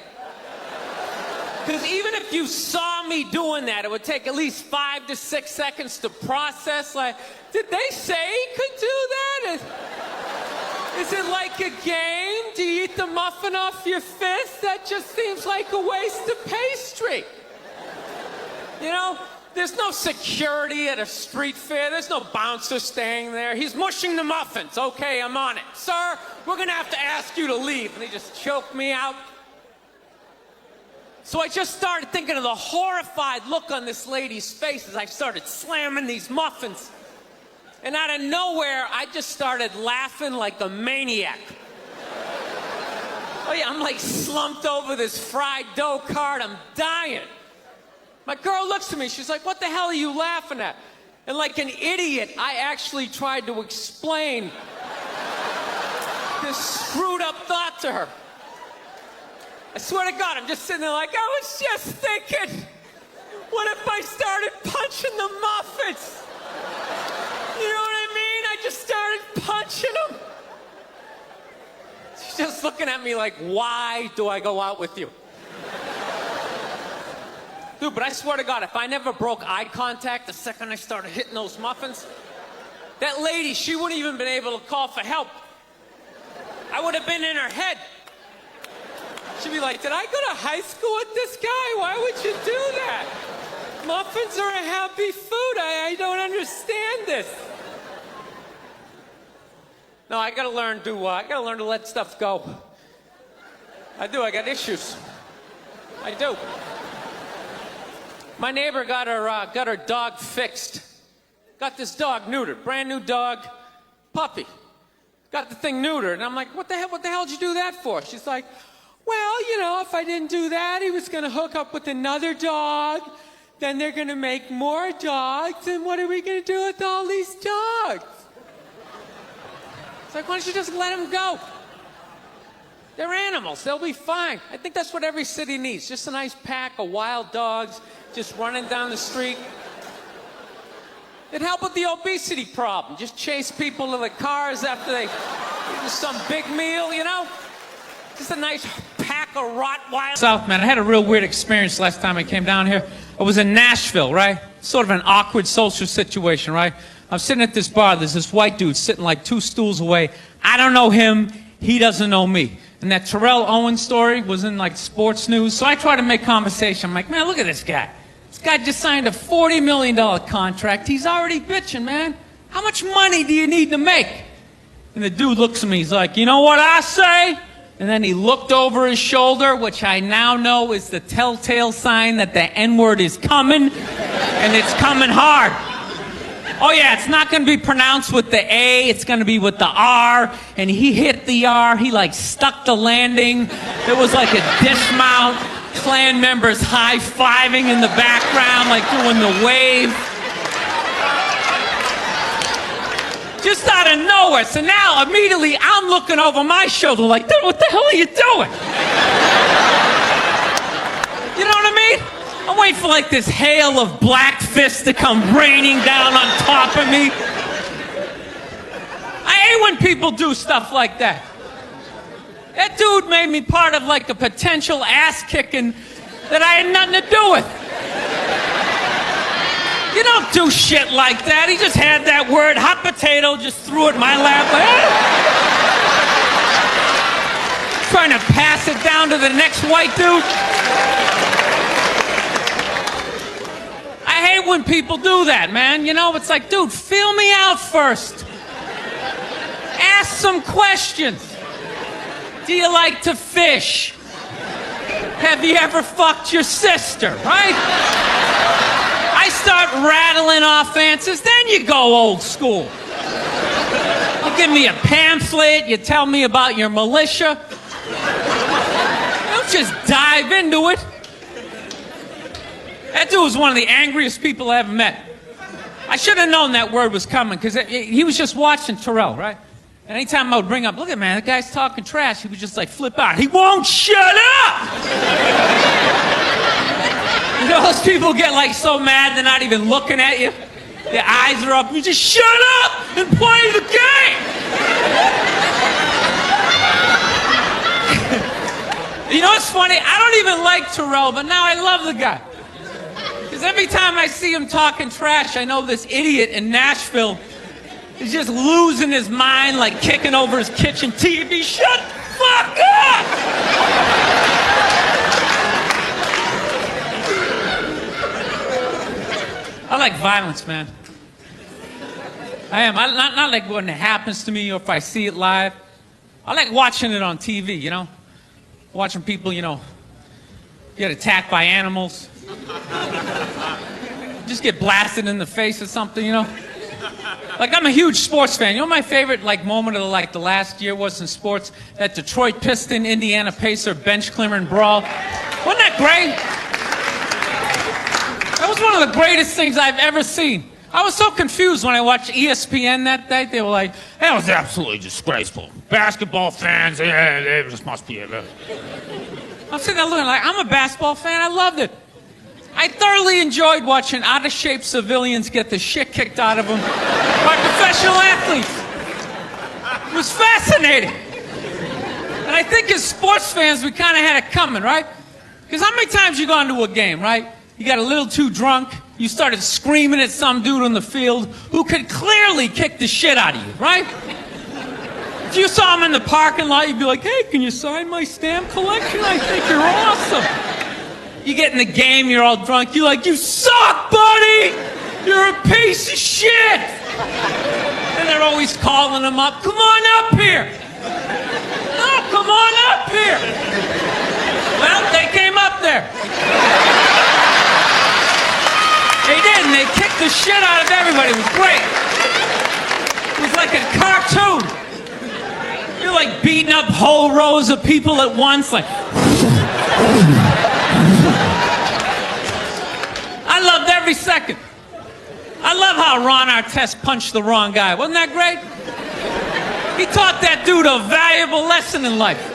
Because even if you saw me doing that, it would take at least 5 to 6 seconds to process. Like, did they say he could do that? Is it like a game? Do you eat the muffin off your fist? That just seems like a waste of pastry. You know, there's no security at a street fair. There's no bouncer staying there. He's mushing the muffins. Okay, I'm on it. Sir, we're going to have to ask you to leave. And they just choked me out. So I just started thinking of the horrified look on this lady's face as I started slamming these muffins. And out of nowhere, I just started laughing like a maniac. Oh yeah, I'm like slumped over this fried dough cart. I'm dying. My girl looks at me. She's like, what the hell are you laughing at? And like an idiot, I actually tried to explain this screwed up thought to her. I swear to God, I'm just sitting there like, I was just thinking, what if I started punching the muffins? You know what I mean? I just started punching them. She's just looking at me like, why do I go out with you? Dude, but I swear to God, if I never broke eye contact the second I started hitting those muffins, that lady, she wouldn't even been able to call for help. I would have been in her head. She'd be like, did I go to high school with this guy? Why would you do that? Muffins are a happy food. I don't understand this. No, I gotta learn to let stuff go. I do, I got issues. I do. My neighbor got her dog fixed. Got this dog neutered, brand new dog, puppy. Got the thing neutered, and I'm like, what the hell did you do that for? She's like, well, you know, if I didn't do that, he was gonna hook up with another dog, then they're gonna make more dogs, and what are we gonna do with all these dogs? It's like, why don't you just let them go? They're animals, they'll be fine. I think that's what every city needs, just a nice pack of wild dogs just running down the street. It'd help with the obesity problem. Just chase people to the cars after they eat some big meal, you know? Just a nice pack of Rottweilers. South, man, I had a real weird experience last time I came down here. I was in Nashville, right? Sort of an awkward social situation, right? I'm sitting at this bar. There's this white dude sitting like 2 stools away. I don't know him. He doesn't know me. And that Terrell Owens story was in like sports news. So I try to make conversation. I'm like, man, look at this guy. This guy just signed a $40 million contract. He's already bitching, man. How much money do you need to make? And the dude looks at me. He's like, you know what I say? And then he looked over his shoulder, which I now know is the telltale sign that the N-word is coming, and it's coming hard. Oh yeah, it's not going to be pronounced with the A, it's going to be with the R, and he hit the R, he like stuck the landing. There was like a dismount, Klan members high-fiving in the background, like doing the wave. Just out of nowhere. So now, immediately, I'm looking over my shoulder like, dude, what the hell are you doing? You know what I mean? I'm waiting for like this hail of black fists to come raining down on top of me. I hate when people do stuff like that. That dude made me part of like a potential ass kicking that I had nothing to do with. You don't do shit like that. He just had that word, hot potato, just threw it in my lap. Trying to pass it down to the next white dude. I hate when people do that, man. You know, it's like, dude, feel me out first. Ask some questions. Do you like to fish? Have you ever fucked your sister, right? I start rattling off answers, then you go old school. You give me a pamphlet, you tell me about your militia. Don't just dive into it. That dude was one of the angriest people I ever met. I should have known that word was coming, because he was just watching Terrell, right? And anytime I would bring up, look at man, that guy's talking trash, he would just like flip out. He won't shut up! You know, those people get like so mad they're not even looking at you. Their eyes are up. You just shut up and play the game. You know what's funny? I don't even like Terrell, but now I love the guy. Because every time I see him talking trash, I know this idiot in Nashville is just losing his mind, like kicking over his kitchen TV. Shut the fuck up! I like violence, man. I am. Not like when it happens to me or if I see it live. I like watching it on TV, you know? Watching people, you know, get attacked by animals. Just get blasted in the face or something, you know? Like, I'm a huge sports fan. You know my favorite, like, moment of, like, the last year was in sports? That Detroit Piston, Indiana Pacer bench clearing brawl. Wasn't that great? That was one of the greatest things I've ever seen. I was so confused when I watched ESPN that day. They were like, that was absolutely disgraceful. Basketball fans, they just must be... I'm sitting there looking like, I'm a basketball fan. I loved it. I thoroughly enjoyed watching out-of-shape civilians get the shit kicked out of them by professional athletes. It was fascinating. And I think as sports fans, we kind of had it coming, right? Because how many times you go into a game, right? You got a little too drunk, you started screaming at some dude on the field who could clearly kick the shit out of you, right? If you saw him in the parking lot, you'd be like, hey, can you sign my stamp collection? I think you're awesome. You get in the game, you're all drunk, you're like, you suck, buddy! You're a piece of shit! And they're always calling him up, come on up here! No, come on up here! Well, they came up there. They did, and they kicked the shit out of everybody. It was great. It was like a cartoon. You're like beating up whole rows of people at once, like... I loved every second. I love how Ron Artest punched the wrong guy. Wasn't that great? He taught that dude a valuable lesson in life.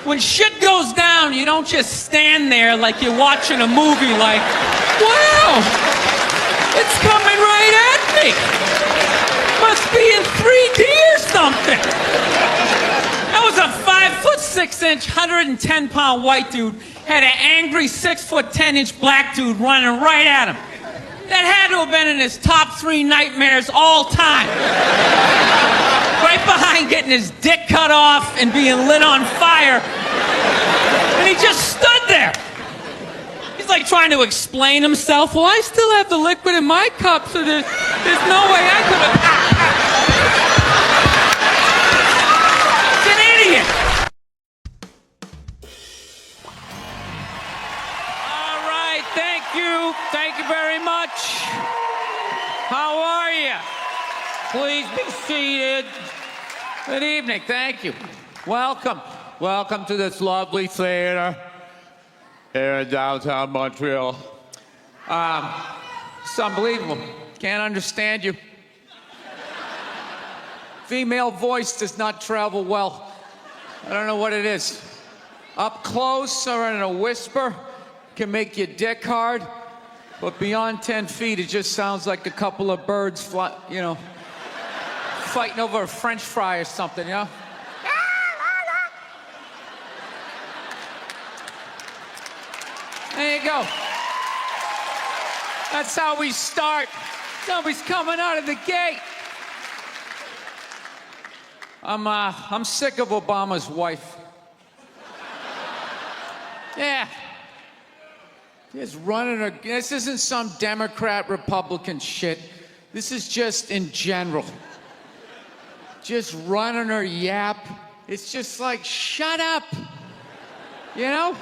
When shit goes down, you don't just stand there like you're watching a movie like, wow, it's coming right at me. Must be in 3D or something. That was a 5'6" 110-pound white dude had an angry 6'10" black dude running right at him. That had to have been in his top 3 nightmares all time. Right behind getting his dick cut off and being lit on fire. And he just stood there. He's like trying to explain himself. Well, I still have the liquid in my cup, so there's no way I could have. It's an idiot. All right, thank you. Thank you very much. How are you? Please be seated. Good evening. Thank you. Welcome. Welcome to this lovely theater here in downtown Montreal. It's unbelievable. Can't understand you. Female voice does not travel well. I don't know what it is. Up close or in a whisper can make your dick hard, but beyond 10 feet, it just sounds like a couple of birds fighting over a French fry or something, you know? There you go. That's how we start. Somebody's coming out of the gate. I'm sick of Obama's wife. Yeah. Just running her. This isn't some Democrat, Republican shit. This is just in general. Just running her yap. It's just like, shut up. You know?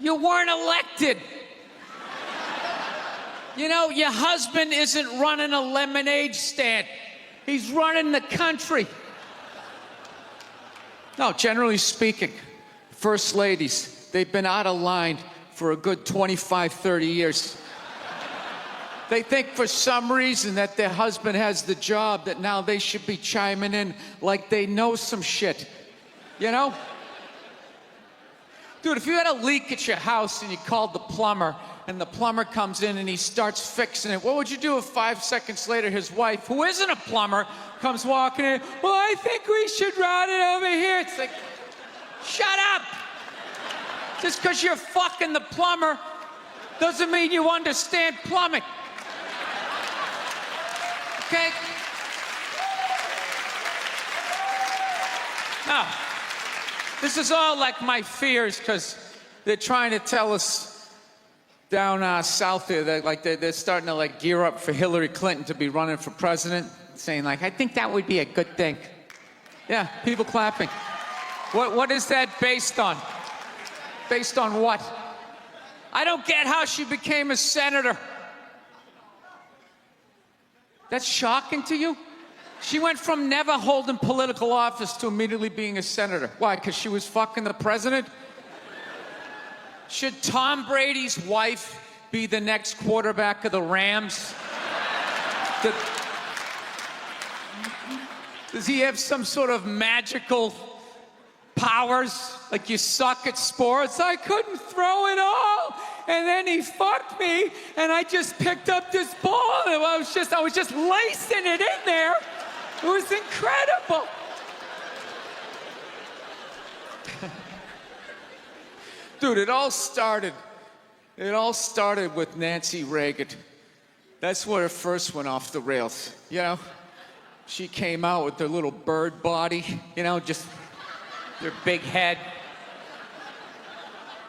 You weren't elected. You know, your husband isn't running a lemonade stand. He's running the country. No, generally speaking, first ladies, they've been out of line for a good 25, 30 years. They think for some reason that their husband has the job, that now they should be chiming in like they know some shit. You know? Dude, if you had a leak at your house and you called the plumber, and the plumber comes in and he starts fixing it, what would you do if 5 seconds later his wife, who isn't a plumber, comes walking in? Well, I think we should run it over here. It's like, shut up! Just because you're fucking the plumber doesn't mean you understand plumbing. Okay? Now, this is all like my fears, because they're trying to tell us down south there that they're starting to gear up for Hillary Clinton to be running for president, saying I think that would be a good thing. Yeah, people clapping. What is that based on? Based on what? I don't get how she became a senator. That's shocking to you? She went from never holding political office to immediately being a senator. Why? Because she was fucking the president? Should Tom Brady's wife be the next quarterback of the Rams? Does he have some sort of magical powers? Like, you suck at sports? I couldn't throw it all, and then he fucked me, and I just picked up this ball, and I was just lacing it in there. It was incredible. Dude, it all started with Nancy Reagan. That's where it first went off the rails, you know? She came out with her little bird body, you know, just her big head.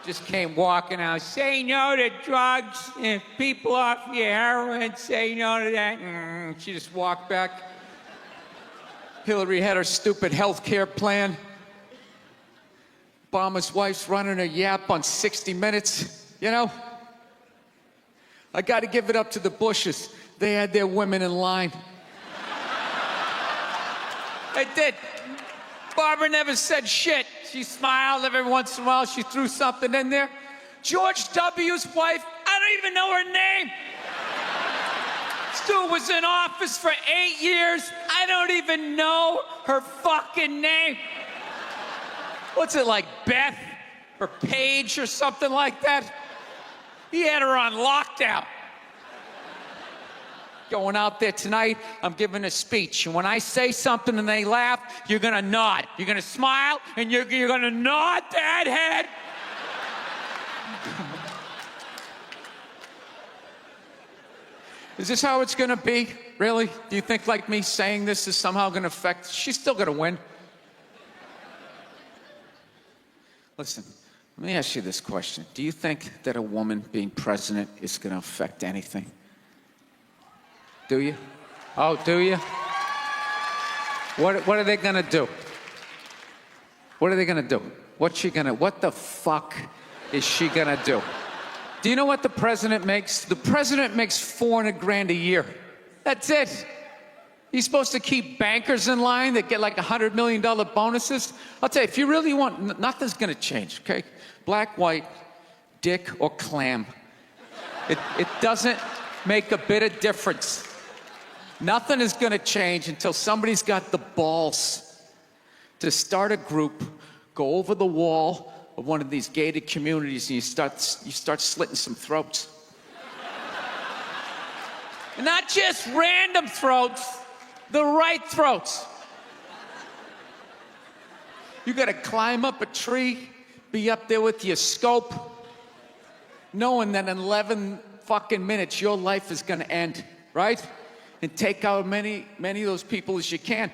Just came walking out, say no to drugs, and people off your heroin, say no to that. She just walked back. Hillary had her stupid health care plan. Obama's wife's running her yap on 60 Minutes, you know? I got to give it up to the Bushes. They had their women in line. They did. Barbara never said shit. She smiled every once in a while. She threw something in there. George W.'s wife, I don't even know her name. Stu was in office for 8 years. I don't even know her fucking name. What's it, like Beth or Paige or something like that? He had her on lockdown. Going out there tonight, I'm giving a speech. And when I say something and they laugh, you're going to nod. You're going to smile, and you're going to nod that head. Is this how it's gonna be? Really? Do you think like me saying this is somehow gonna affect? She's still gonna win. Listen, let me ask you this question. Do you think that a woman being president is gonna affect anything? Do you? Oh, do you? What are they gonna do? What are they gonna do? What the fuck is she gonna do? Do you know what the president makes? The president makes $400,000 a year. That's it. He's supposed to keep bankers in line that get like $100 million bonuses. I'll tell you, if you really want, nothing's gonna change, okay? Black, white, dick, or clam. It doesn't make a bit of difference. Nothing is gonna change until somebody's got the balls to start a group, go over the wall of one of these gated communities, and you start slitting some throats. Not just random throats, the right throats. You gotta climb up a tree, be up there with your scope, knowing that in 11 fucking minutes your life is gonna end, right? And take out many of those people as you can.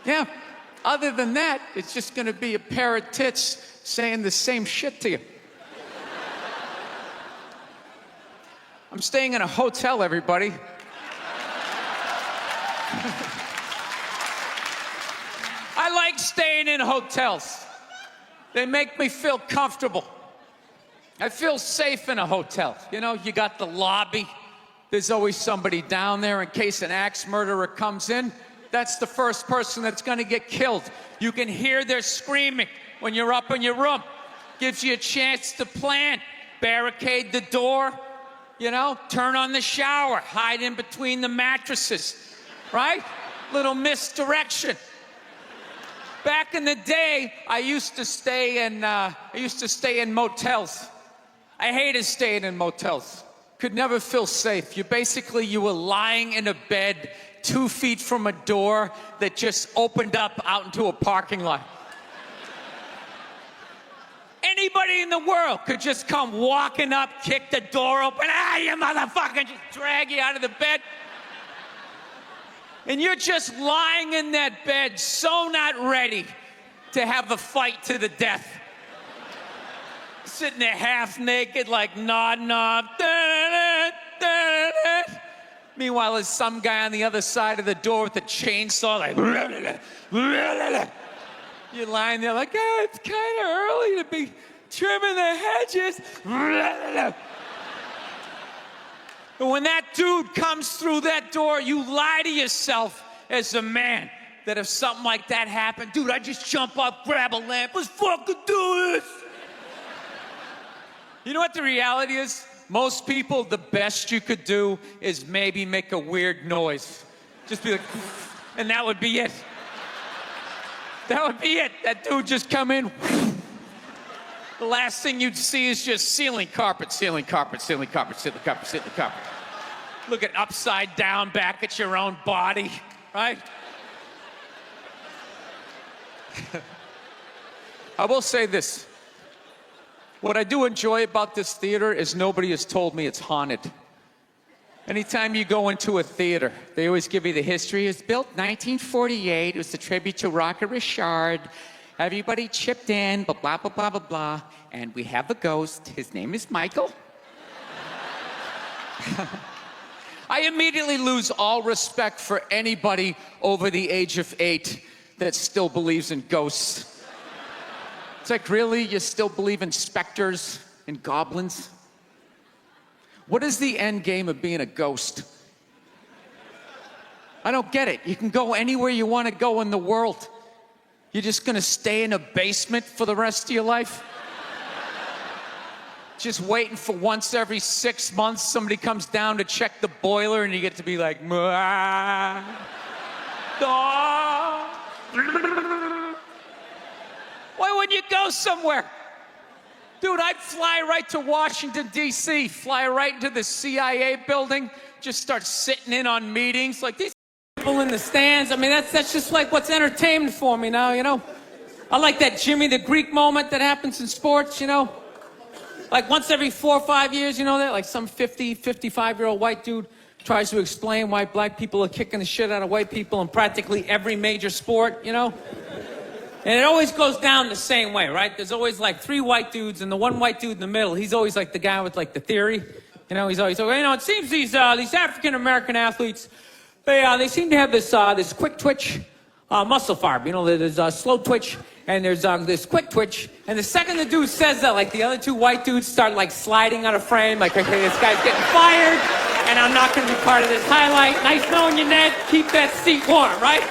Yeah. Other than that, it's just gonna be a pair of tits saying the same shit to you. I'm staying in a hotel, everybody. I like staying in hotels. They make me feel comfortable. I feel safe in a hotel. You know, you got the lobby. There's always somebody down there in case an axe murderer comes in. That's the first person that's gonna get killed. You can hear their screaming when you're up in your room. Gives you a chance to plan. Barricade the door, you know, turn on the shower, hide in between the mattresses, right? Little misdirection. Back in the day, I used to stay in motels. I hated staying in motels. Could never feel safe. You were lying in a bed 2 feet from a door that just opened up out into a parking lot. Anybody in the world could just come walking up, kick the door open, you motherfucker, just drag you out of the bed. And you're just lying in that bed, so not ready to have a fight to the death. Sitting there half naked, like nodding off. Meanwhile, there's some guy on the other side of the door with a chainsaw, like. You're lying there like, it's kind of early to be trimming the hedges. And when that dude comes through that door, you lie to yourself as a man that if something like that happened, dude, I'd just jump up, grab a lamp, let's fucking do this. You know what the reality is? Most people, the best you could do is maybe make a weird noise. Just be like, and that would be it. That would be it. That dude just come in. The last thing you'd see is just ceiling carpet, ceiling carpet, ceiling carpet, ceiling carpet, ceiling carpet. Looking upside down back at your own body, right? I will say this. What I do enjoy about this theater is nobody has told me it's haunted. Anytime you go into a theater, they always give you the history. It was built 1948. It was a tribute to Rocket Richard. Everybody chipped in, blah, blah, blah, blah, blah, blah. And we have a ghost. His name is Michael. I immediately lose all respect for anybody over the age of 8 that still believes in ghosts. It's like, really? You still believe in specters and goblins? What is the end game of being a ghost? I don't get it. You can go anywhere you want to go in the world. You're just going to stay in a basement for the rest of your life? Just waiting for once every 6 months somebody comes down to check the boiler and you get to be like, "Mwah, daw." Why wouldn't you go somewhere? Dude, I'd fly right to Washington, D.C., fly right into the CIA building, just start sitting in on meetings. Like, these people in the stands, I mean, that's just like what's entertainment for me now, you know? I like that Jimmy the Greek moment that happens in sports, you know? Like once every 4 or 5 years, you know that? Like some 50, 55-year-old white dude tries to explain why black people are kicking the shit out of white people in practically every major sport, you know? And it always goes down the same way, right? There's always like 3 white dudes, and the one white dude in the middle, he's always like the guy with like the theory. You know, he's always, you know, it seems these African-American athletes, they seem to have this quick twitch muscle fiber. You know, there's slow twitch, and there's this quick twitch. And the second the dude says that, like the other 2 white dudes start like sliding out of frame, like, okay, this guy's getting fired, and I'm not going to be part of this highlight. Nice knowing you, Ned. Keep that seat warm, right?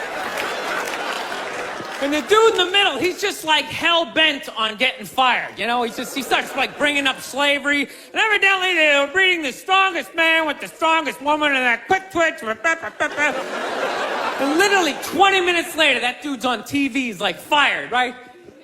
And the dude in the middle, he's just like hell-bent on getting fired. You know, he starts like bringing up slavery. And evidently they were breeding the strongest man with the strongest woman and that quick twitch. And literally 20 minutes later, that dude's on TV. He's like fired, right?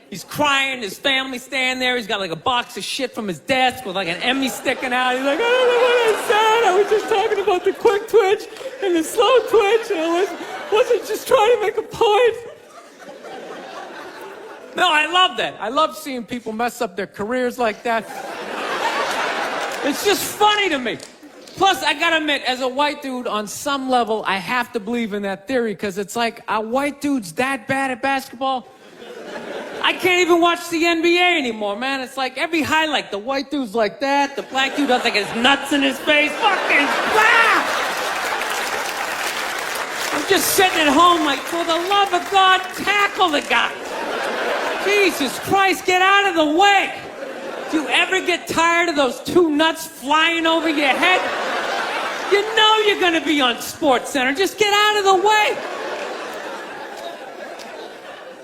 He's crying. His family's standing there. He's got like a box of shit from his desk with like an Emmy sticking out. He's like, I don't know what I said. I was just talking about the quick twitch and the slow twitch. And I wasn't just trying to make a point. No, I love that. I love seeing people mess up their careers like that. It's just funny to me. Plus, I gotta admit, as a white dude, on some level, I have to believe in that theory, because it's like, are white dudes that bad at basketball? I can't even watch the NBA anymore, man. It's like every highlight, the white dude's like that, the black dude has like his nuts in his face. Fucking ah! I'm just sitting at home like, for the love of God, tackle the guy. Jesus Christ, get out of the way. Do you ever get tired of those 2 nuts flying over your head? You know you're gonna be on SportsCenter. Just get out of the way.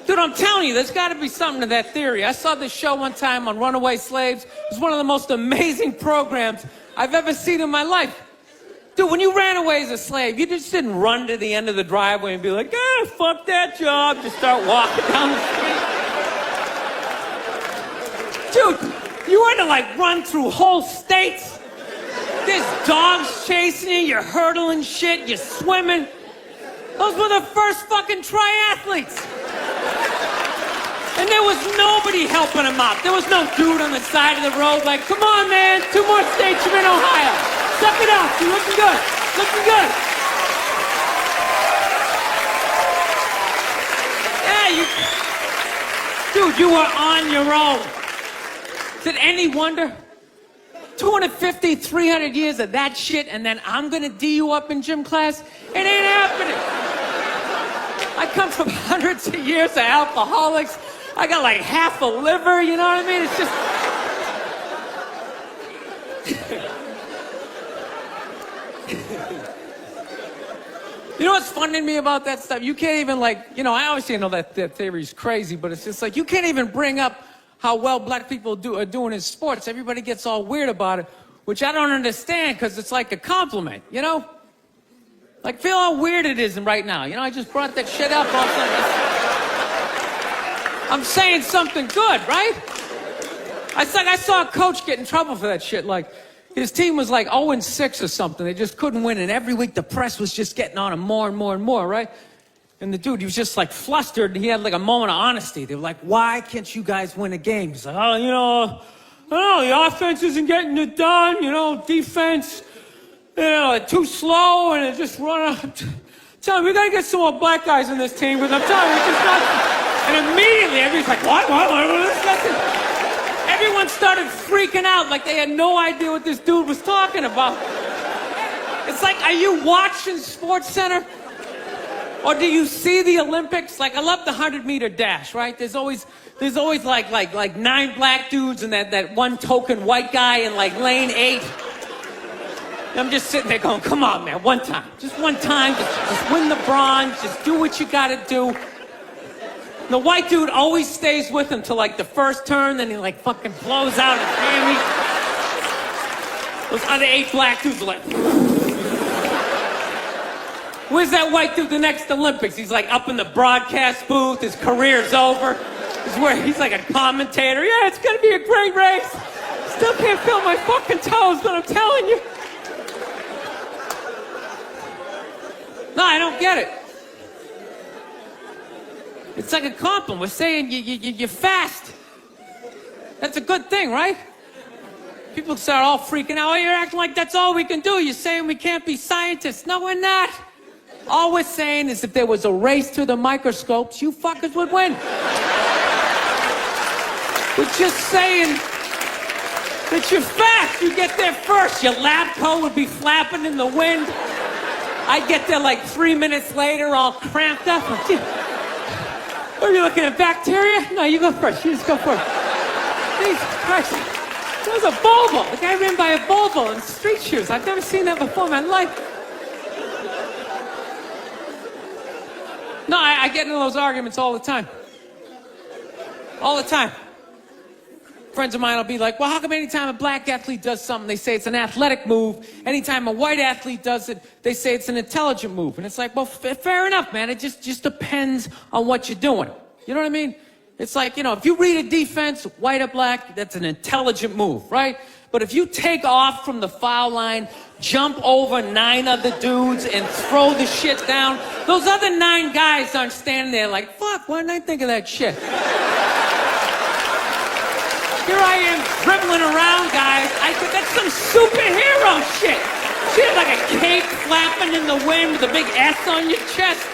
Dude, I'm telling you, there's gotta be something to that theory. I saw this show one time on runaway slaves. It was one of the most amazing programs I've ever seen in my life. Dude, when you ran away as a slave, you just didn't run to the end of the driveway and be like, fuck that job. Just start walking down the street. Dude, you had to like run through whole states. There's dogs chasing you, you're hurdling shit, you're swimming. Those were the first fucking triathletes. And there was nobody helping them out. There was no dude on the side of the road like, come on, man, 2 more states, you're in Ohio. Suck it up, you're looking good, looking good. Yeah, dude, you were on your own. Is it any wonder? 250, 300 years of that shit, and then I'm gonna D you up in gym class? It ain't happening. I come from hundreds of years of alcoholics. I got like half a liver, you know what I mean? It's just... You know what's funny to me about that stuff? You can't even like, you know, I obviously know that theory's crazy, but it's just like, you can't even bring up how well black people are doing in sports. Everybody gets all weird about it, which I don't understand, because it's like a compliment, you know? Like, feel how weird it is right now. You know, I just brought that shit up all of a sudden. I'm saying something good, right? I saw a coach get in trouble for that shit. Like, his team was like 0-6 or something. They just couldn't win, and every week the press was just getting on him more and more and more, right? And the dude, he was just like flustered, and he had like a moment of honesty. They were like, why can't you guys win a game? He's like, oh, you know, I don't know, the offense isn't getting it done, you know, defense, you know, too slow, and it just run out. Tell me, we gotta get some more black guys in this team, because I'm telling you, it's just not. And immediately, everybody's like, what? Everyone started freaking out like they had no idea what this dude was talking about. It's like, are you watching SportsCenter? Or do you see the Olympics? Like, I love the 100-meter dash, right? There's always like 9 black dudes and that one token white guy in like lane 8. And I'm just sitting there going, come on, man, one time. Just one time, just win the bronze, just do what you gotta do. The white dude always stays with him till like the first turn, then he like fucking blows out his hammy. Those other 8 black dudes are like... Where's that white dude the next Olympics? He's like up in the broadcast booth, his career's over. He's like a commentator. Yeah, it's gonna be a great race. Still can't feel my fucking toes, but I'm telling you. No, I don't get it. It's like a compliment. We're saying you're fast. That's a good thing, right? People start all freaking out. Oh, you're acting like that's all we can do. You're saying we can't be scientists. No, we're not. All we're saying is if there was a race to the microscopes, you fuckers would win. We're just saying that you're fast. You get there first. Your lab coat would be flapping in the wind. I'd get there like 3 minutes later, all cramped up. Are you looking at bacteria? No, you go first. You just go first. Jesus Christ. That was a Volvo. The guy ran by a Volvo in street shoes. I've never seen that before in my life. No, I get into those arguments all the time. All the time. Friends of mine will be like, well, how come anytime a black athlete does something, they say it's an athletic move? Anytime a white athlete does it, they say it's an intelligent move. And it's like, well, fair enough, man. It just depends on what you're doing. You know what I mean? It's like, if you read a defense, white or black, that's an intelligent move, right? But if you take off from the foul line, jump over 9 other dudes, and throw the shit down, those other 9 guys aren't standing there like, fuck, why didn't I think of that shit? Here I am dribbling around, guys. I think that's some superhero shit. She had like a cape flapping in the wind with a big S on your chest.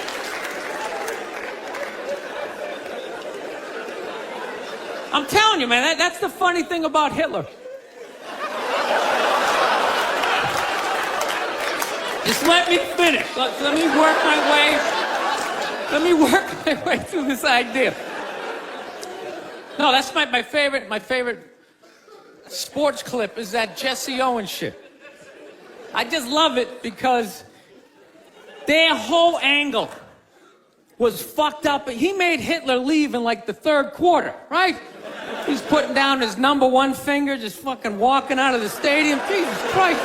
I'm telling you, man, that's the funny thing about Hitler. Just let me finish. Let me work my way through this idea. No, that's my favorite sports clip is that Jesse Owens shit. I just love it because their whole angle was fucked up. He made Hitler leave in like the 3rd quarter, right? He's putting down his number 1 finger, just fucking walking out of the stadium. Jesus Christ.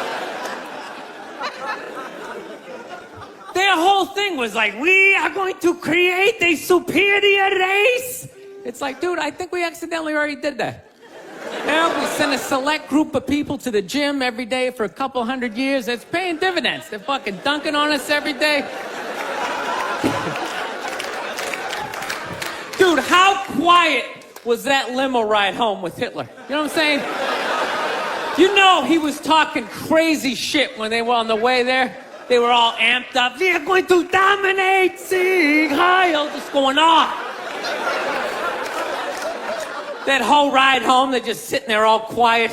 Their whole thing was like, we are going to create a superior race. It's like, dude, I think we accidentally already did that. We send a select group of people to the gym every day for a couple 100 years. It's paying dividends. They're fucking dunking on us every day. Dude, how quiet was that limo ride home with Hitler? You know what I'm saying? You know he was talking crazy shit when they were on the way there. They were all amped up. We are going to dominate, Sieg Heil, just going off. That whole ride home, they're just sitting there all quiet.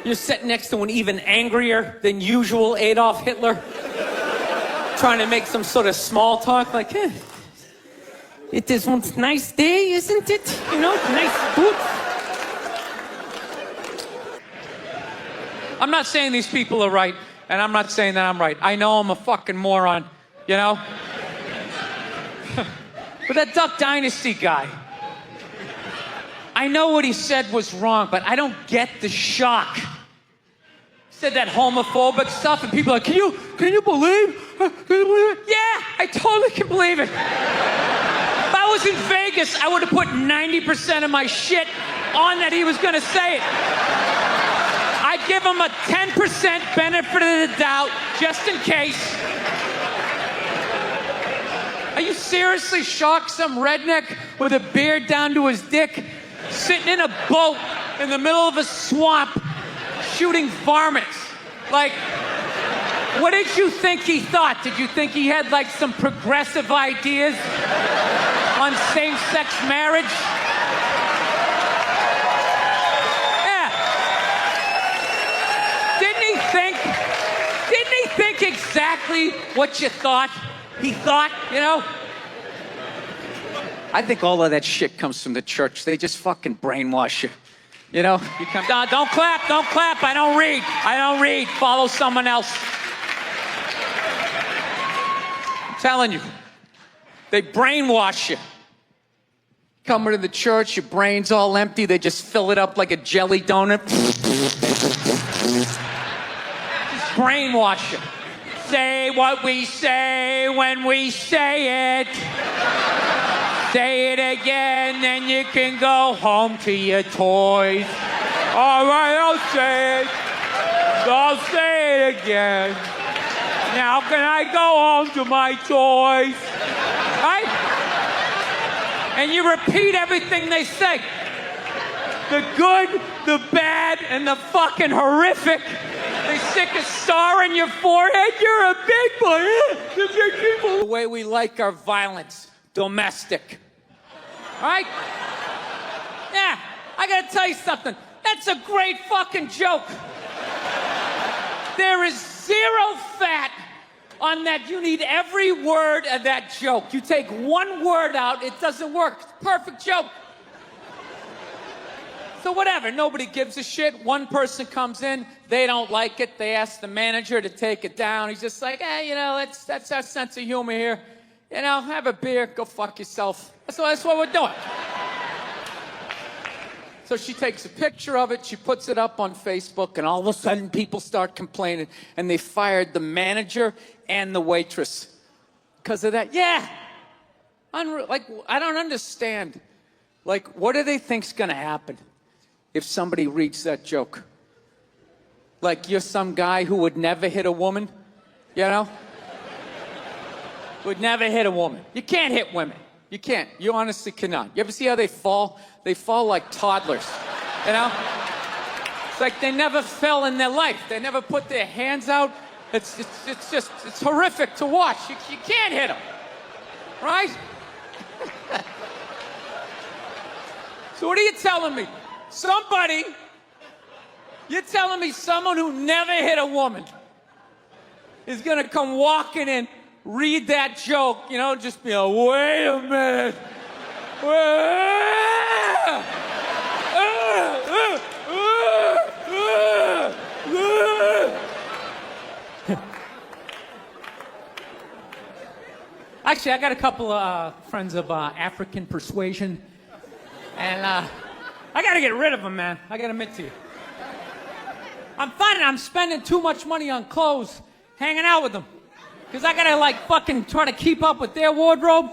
You're sitting next to an even angrier than usual Adolf Hitler, trying to make some sort of small talk, like, it is one nice day, isn't it? Nice boots. I'm not saying these people are right, and I'm not saying that I'm right. I know I'm a fucking moron, But that Duck Dynasty guy, I know what he said was wrong, but I don't get the shock. He said that homophobic stuff, and people are like, can you believe? Can you believe it? Yeah, I totally can believe it. If I was in Vegas, I would have put 90% of my shit on that he was gonna say it. I'd give him a 10% benefit of the doubt, just in case. Are you seriously shocked some redneck with a beard down to his dick, sitting in a boat in the middle of a swamp, shooting varmints? Like, what did you think he thought? Did you think he had like some progressive ideas on same-sex marriage? Yeah. Didn't he think exactly what you thought he thought, I think all of that shit comes from the church. They just fucking brainwash you. You come down, don't clap, I don't read, follow someone else. I'm telling you, they brainwash you. Coming to the church, your brain's all empty, they just fill it up like a jelly donut. Just brainwash you. Say what we say when we say it. Say it again, then you can go home to your toys. All right, I'll say it. I'll say it again. Now can I go home to my toys? Right? And you repeat everything they say. The good, the bad, and the fucking horrific. They stick a star in your forehead. You're a big boy. You're big people. The way we like our violence, domestic. All right? Yeah, I gotta tell you something. That's a great fucking joke. There is zero fat on that. You need every word of that joke. You take one word out, it doesn't work. It's a perfect joke. So whatever, nobody gives a shit. One person comes in, they don't like it. They ask the manager to take it down. He's just like, hey, you know, that's our sense of humor here. You know, have a beer, go fuck yourself. That's what we're doing. So she takes a picture of it, she puts it up on Facebook, and all of a sudden people start complaining, and they fired the manager and the waitress because of that. Yeah. Like, I don't understand. Like, what do they think's gonna happen if somebody reads that joke? Like, you're some guy who would never hit a woman, you know? Would never hit a woman. You can't hit women. You can't. You honestly cannot. You ever see how they fall? They fall like toddlers, you know? It's like they never fell in their life. They never put their hands out. It's horrific to watch. You can't hit them, right? So what are you telling me? You're telling me someone who never hit a woman is gonna come walking in, read that joke, you know, just be like, wait a minute. Actually, I got a couple of friends of African persuasion, and I got to get rid of them, man. I got to admit to you. I'm finding I'm spending too much money on clothes hanging out with them. Because I got to, like, fucking try to keep up with their wardrobe.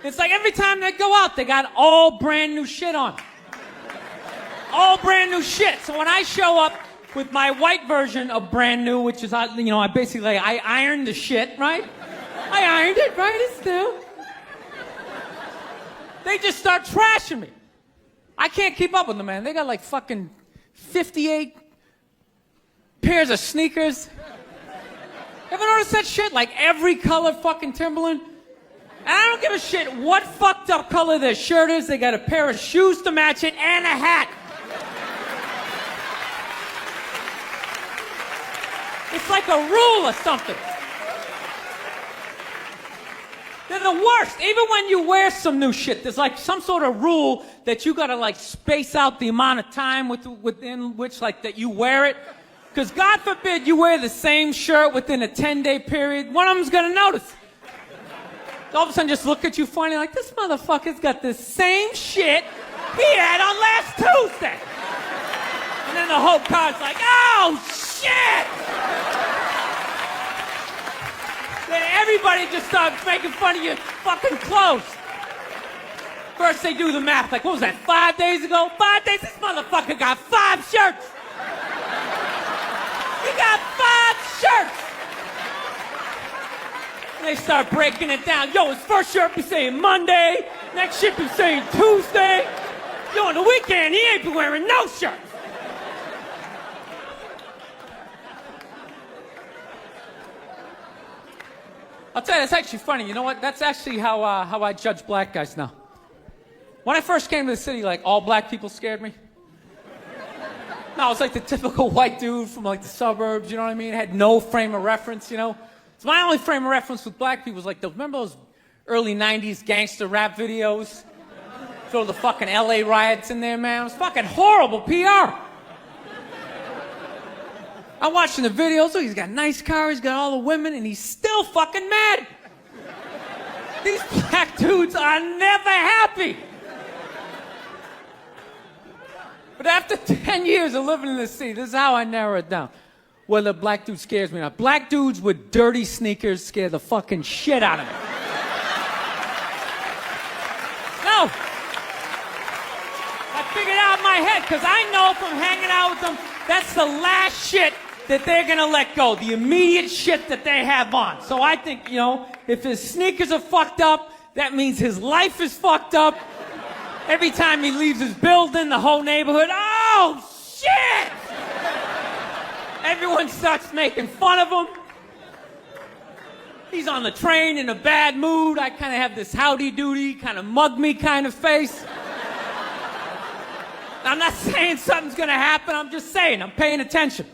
It's like every time they go out, they got all brand new shit on. All brand new shit. So when I show up with my white version of brand new, which is, you know, I ironed the shit, right? I ironed it, right? It's new. They just start trashing me. I can't keep up with them, man. They got like fucking 58 pairs of sneakers. Ever notice that shit? Like every color fucking Timberland? And I don't give a shit what fucked up color their shirt is. They got a pair of shoes to match it and a hat. It's like a rule or something. They're the worst. Even when you wear some new shit, there's like some sort of rule that you gotta like space out the amount of time within which like that you wear it. Because God forbid you wear the same shirt within a 10-day period, one of them's gonna notice. All of a sudden just look at you funny like, this motherfucker's got the same shit he had on last Tuesday. And then the whole car's like, oh shit! Then everybody just starts making fun of your fucking clothes. First they do the math, like what was that, 5 days ago? 5 days? This motherfucker got 5 shirts! He got 5 shirts! And they start breaking it down. Yo, his first shirt be saying Monday, next shirt be saying Tuesday. Yo, on the weekend, he ain't be wearing no shirts. I'll tell you, it's actually funny. You know what? That's actually how I judge black guys now. When I first came to the city, like, all black people scared me. No, I was like the typical white dude from, like, the suburbs, you know what I mean? Had no frame of reference, you know? So my only frame of reference with black people was, like, remember those early 90s gangster rap videos? Throw the fucking LA riots in there, man. It was fucking horrible PR. I'm watching the videos, oh, he's got a nice car, he's got all the women, and he's still fucking mad. These black dudes are never happy. But after 10 years of living in this city, this is how I narrow it down. Whether a black dude scares me or not. Black dudes with dirty sneakers scare the fucking shit out of me. No. I figured it out in my head, because I know from hanging out with them, that's the last shit that they're gonna let go, the immediate shit that they have on. So I think, you know, if his sneakers are fucked up, that means his life is fucked up, Every time he leaves his building, the whole neighborhood, oh, shit! Everyone starts making fun of him. He's on the train in a bad mood. I kind of have this howdy-doody, kind of mug-me kind of face. I'm not saying something's gonna happen, I'm just saying, I'm paying attention.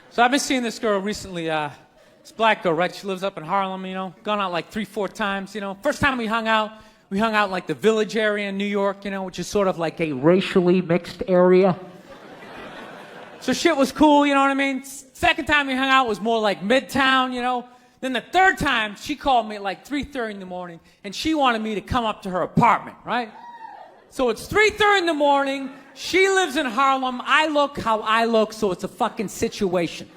So I've been seeing this girl recently, this black girl, right? She lives up in Harlem, you know, gone out like 3-4 times, you know. First time we hung out in like the Village area in New York, you know, which is sort of like a racially mixed area. So shit was cool, you know what I mean? Second time we hung out was more like Midtown, you know. Then the third time, she called me at like 3:30 in the morning, and she wanted me to come up to her apartment, right? So it's 3:30 in the morning, she lives in Harlem, I look how I look, so it's a fucking situation.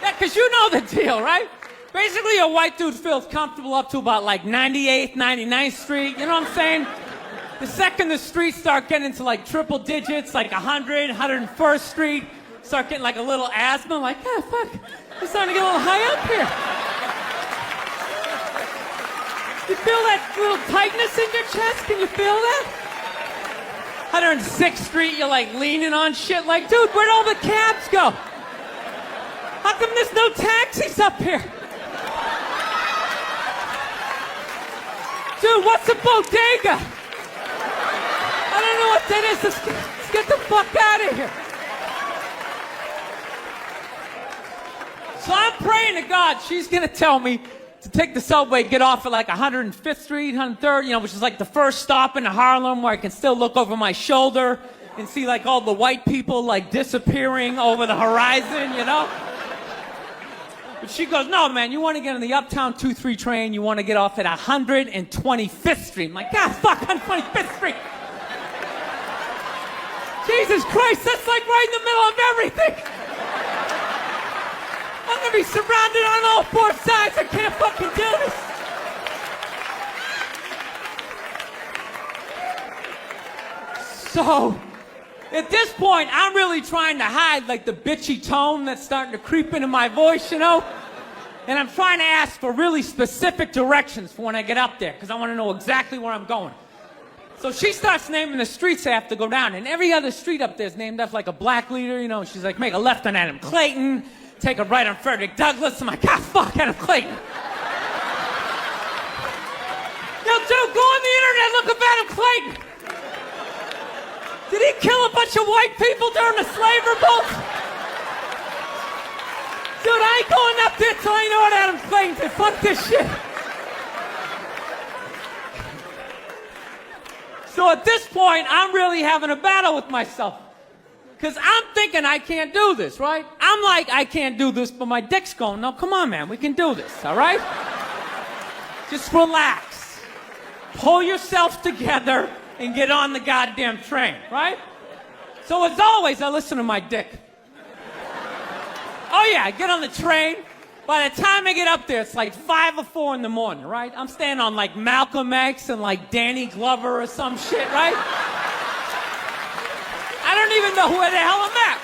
Yeah, because you know the deal, right? Basically, a white dude feels comfortable up to about like 98th, 99th Street, you know what I'm saying? The second the streets start getting into like triple digits, like 100, 101st Street, start getting like a little asthma, like, yeah, fuck, it's starting to get a little high up here. You feel that little tightness in your chest? Can you feel that? 106th Street, you're like leaning on shit like, dude, where'd all the cabs go? How come there's no taxis up here? Dude, what's a bodega? I don't know what that is. Let's get the fuck out of here. So I'm praying to God she's going to tell me to take the subway, get off at like 105th Street, 103rd, you know, which is like the first stop in Harlem where I can still look over my shoulder and see like all the white people like disappearing over the horizon, you know? But she goes, no, man, you want to get on the Uptown 2-3 train, you want to get off at 125th Street. I'm like, God, fuck, 125th Street. Jesus Christ, that's like right in the middle of everything. I'm gonna be surrounded on all four sides. I can't fucking do this. So, at this point, I'm really trying to hide like the bitchy tone that's starting to creep into my voice, you know? And I'm trying to ask for really specific directions for when I get up there, because I want to know exactly where I'm going. So she starts naming the streets I have to go down, and every other street up there is named after like a black leader, you know. She's like, make a left on Adam Clayton, take a right on Frederick Douglass. I'm like, ah, fuck, Adam Clayton. Yo, dude, go on the internet, look up Adam Clayton. Did he kill a bunch of white people during the slave revolt? Dude, I ain't going up there till I know what Adam Clayton did. Fuck this shit. So at this point, I'm really having a battle with myself. Because I'm thinking I can't do this, right? I'm like, I can't do this, but my dick's going, no, come on, man, we can do this, all right? Just relax. Pull yourself together and get on the goddamn train, right? So as always, I listen to my dick. Oh yeah, I get on the train. By the time I get up there, it's like 5 or 4 in the morning, right? I'm staying on like Malcolm X and like Danny Glover or some shit, right? I don't even know where the hell I'm at.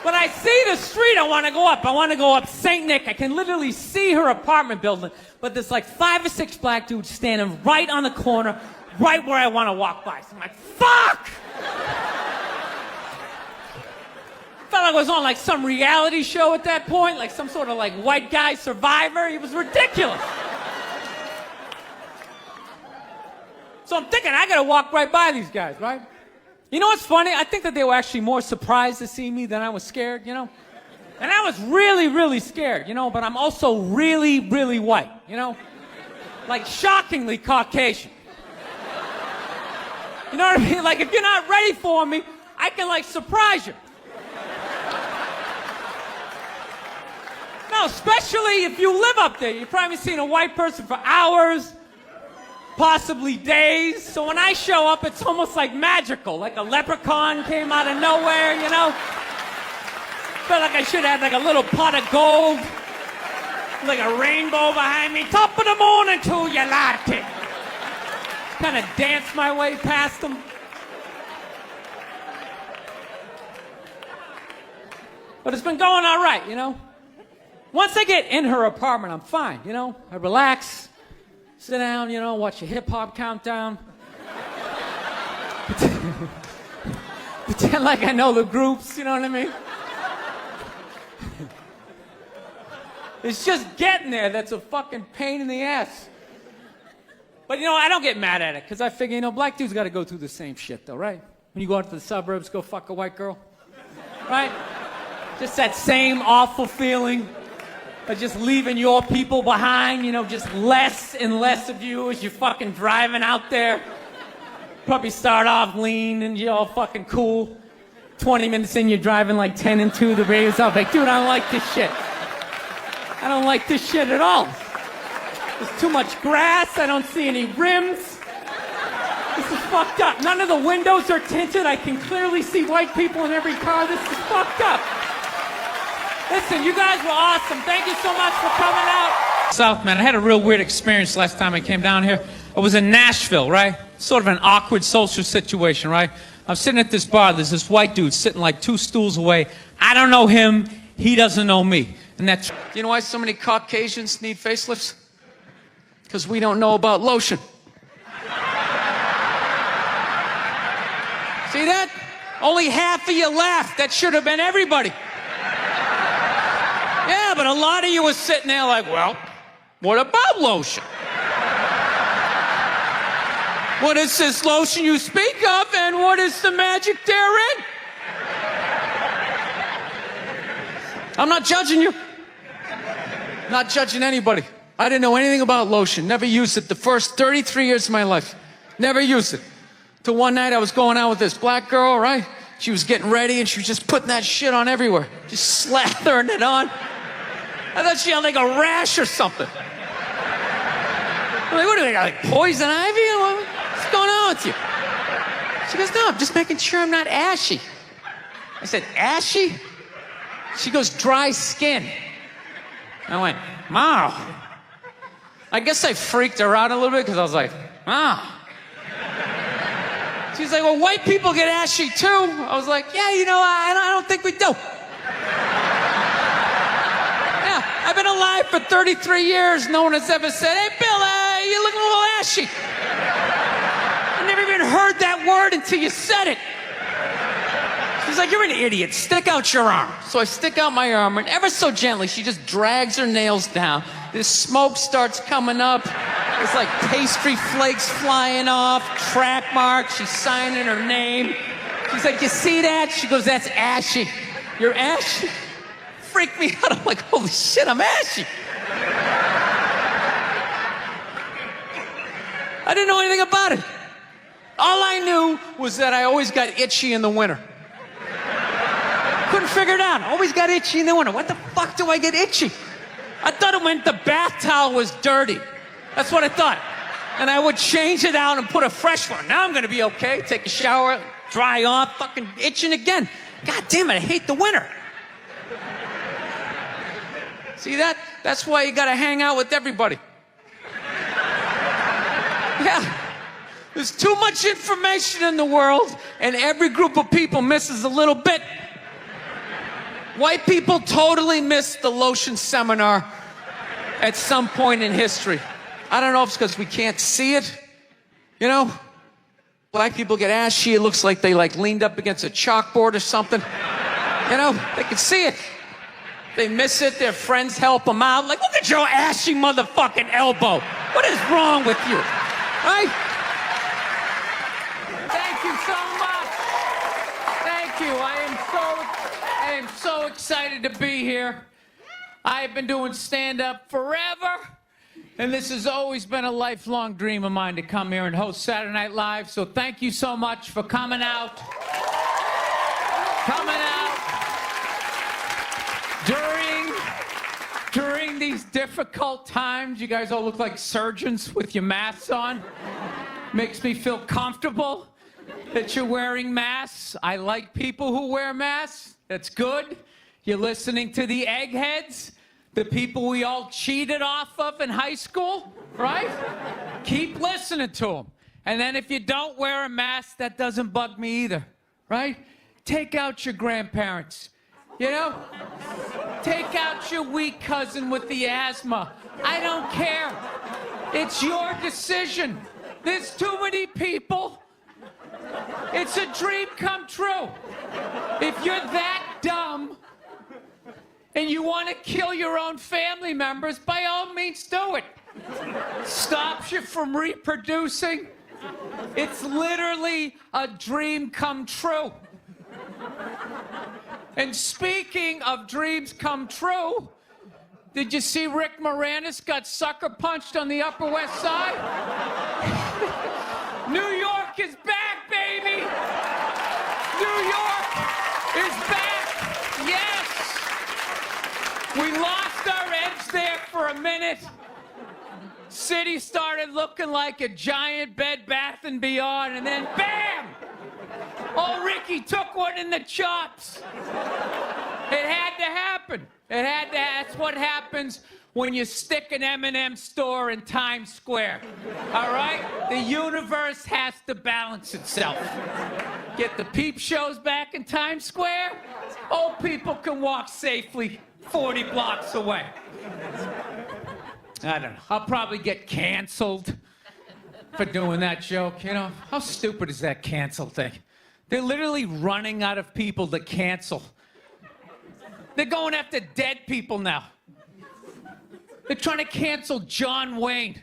But I see the street I want to go up. I want to go up St. Nick. I can literally see her apartment building, but there's like 5 or 6 black dudes standing right on the corner, right where I want to walk by. So I'm like, fuck! Felt like I was on like some reality show at that point, like some sort of like white guy survivor. It was ridiculous. So I'm thinking I gotta walk right by these guys, right? You know what's funny? I think that they were actually more surprised to see me than I was scared, you know? And I was really, really scared, you know, but I'm also really, really white, you know? Like shockingly Caucasian. You know what I mean? Like if you're not ready for me, I can like surprise you. No, especially if you live up there. You've probably seen a white person for hours, possibly days. So when I show up, it's almost like magical, like a leprechaun came out of nowhere, you know? Felt like I should have like a little pot of gold, like a rainbow behind me. Top of the morning to you, latte. Kind of dance my way past them. But it's been going all right, you know? Once I get in her apartment, I'm fine, you know? I relax, sit down, you know, watch a hip-hop countdown. Pretend like I know the groups, you know what I mean? It's just getting there that's a fucking pain in the ass. But, you know, I don't get mad at it, because I figure, you know, black dudes got to go through the same shit, though, right? When you go out to the suburbs, go fuck a white girl, right? Just that same awful feeling of just leaving your people behind, you know, just less and less of you as you're fucking driving out there. Probably start off lean and you're all fucking cool. 20 minutes in, you're driving like 10 and 2, the radio's off. Like, dude, I don't like this shit. I don't like this shit at all. There's too much grass, I don't see any rims. This is fucked up. None of the windows are tinted. I can clearly see white people in every car. This is fucked up. Listen, you guys were awesome. Thank you so much for coming out. South, man, I had a real weird experience last time I came down here. I was in Nashville, right? Sort of an awkward social situation, right? I'm sitting at this bar. There's this white dude sitting like 2 stools away. I don't know him. He doesn't know me. And that's... You know why so many Caucasians need facelifts? Because we don't know about lotion. See that? Only half of you laughed. That should have been everybody. Yeah, but a lot of you were sitting there like, well, what about lotion? What is this lotion you speak of, and what is the magic therein? I'm not judging you. Not judging anybody. I didn't know anything about lotion. Never used it the first 33 years of my life. Never used it. Till one night I was going out with this black girl, right? She was getting ready and she was just putting that shit on everywhere. Just slathering it on. I thought she had like a rash or something. I'm like, what do they got, like poison ivy? What's going on with you? She goes, no, I'm just making sure I'm not ashy. I said, ashy? She goes, dry skin. I went, wow. I guess I freaked her out a little bit because I was like, wow. She's like, well, white people get ashy too. I was like, yeah, you know, I don't think we do. Yeah, I've been alive for 33 years. No one has ever said, hey, Bill, you're looking a little ashy. I never even heard that word until you said it. She's like, you're an idiot. Stick out your arm. So I stick out my arm, and ever so gently, she just drags her nails down. This smoke starts coming up. There's like pastry flakes flying off, track marks. She's signing her name. She's like, you see that? She goes, that's ashy. You're ashy? Freaked me out. I'm like, holy shit, I'm ashy. I didn't know anything about it. All I knew was that I always got itchy in the winter. Couldn't figure it out. Always got itchy in the winter. What the fuck do I get itchy? I thought it meant the bath towel was dirty. That's what I thought. And I would change it out and put a fresh one. Now I'm gonna be okay. Take a shower, dry off, fucking itching again. God damn it, I hate the winter. See that? That's why you gotta hang out with everybody. Yeah. There's too much information in the world, and every group of people misses a little bit. White people totally missed the lotion seminar at some point in history. I don't know if it's because we can't see it. You know? Black people get ashy. It looks like they like leaned up against a chalkboard or something. You know? They can see it. They miss it. Their friends help them out. Like, look at your ashy motherfucking elbow. What is wrong with you? Right? Thank you so much. Thank you. I am so excited to be here. I have been doing stand-up forever, and this has always been a lifelong dream of mine to come here and host Saturday Night Live. So thank you so much for coming out. During these difficult times, you guys all look like surgeons with your masks on. Makes me feel comfortable that you're wearing masks. I like people who wear masks. That's good. You're listening to the eggheads, the people we all cheated off of in high school, right? Keep listening to them. And then if you don't wear a mask, that doesn't bug me either, right? Take out your grandparents. You know? Take out your weak cousin with the asthma. I don't care. It's your decision. There's too many people. It's a dream come true. If you're that dumb and you want to kill your own family members, by all means do it. Stops you from reproducing. It's literally a dream come true. And speaking of dreams come true, did you see Rick Moranis got sucker punched on the Upper West Side? New York is back, baby! New York is back! Yes! We lost our edge there for a minute. City started looking like a giant Bed Bath & Beyond, and then bam! Oh, Ricky took one in the chops. It had to happen. That's what happens when you stick an M&M store in Times Square. All right? The universe has to balance itself. Get the peep shows back in Times Square. Old people can walk safely 40 blocks away. I don't know. I'll probably get canceled for doing that joke, you know? How stupid is that cancel thing? They're literally running out of people to cancel. They're going after dead people now. They're trying to cancel John Wayne.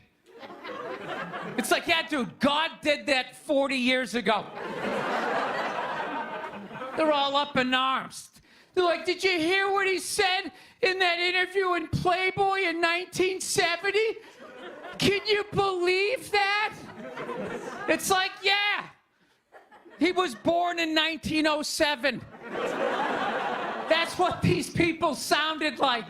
It's like, yeah, dude, God did that 40 years ago. They're all up in arms. They're like, did you hear what he said in that interview in Playboy in 1970? Can you believe that? It's like, yeah. He was born in 1907. That's what these people sounded like.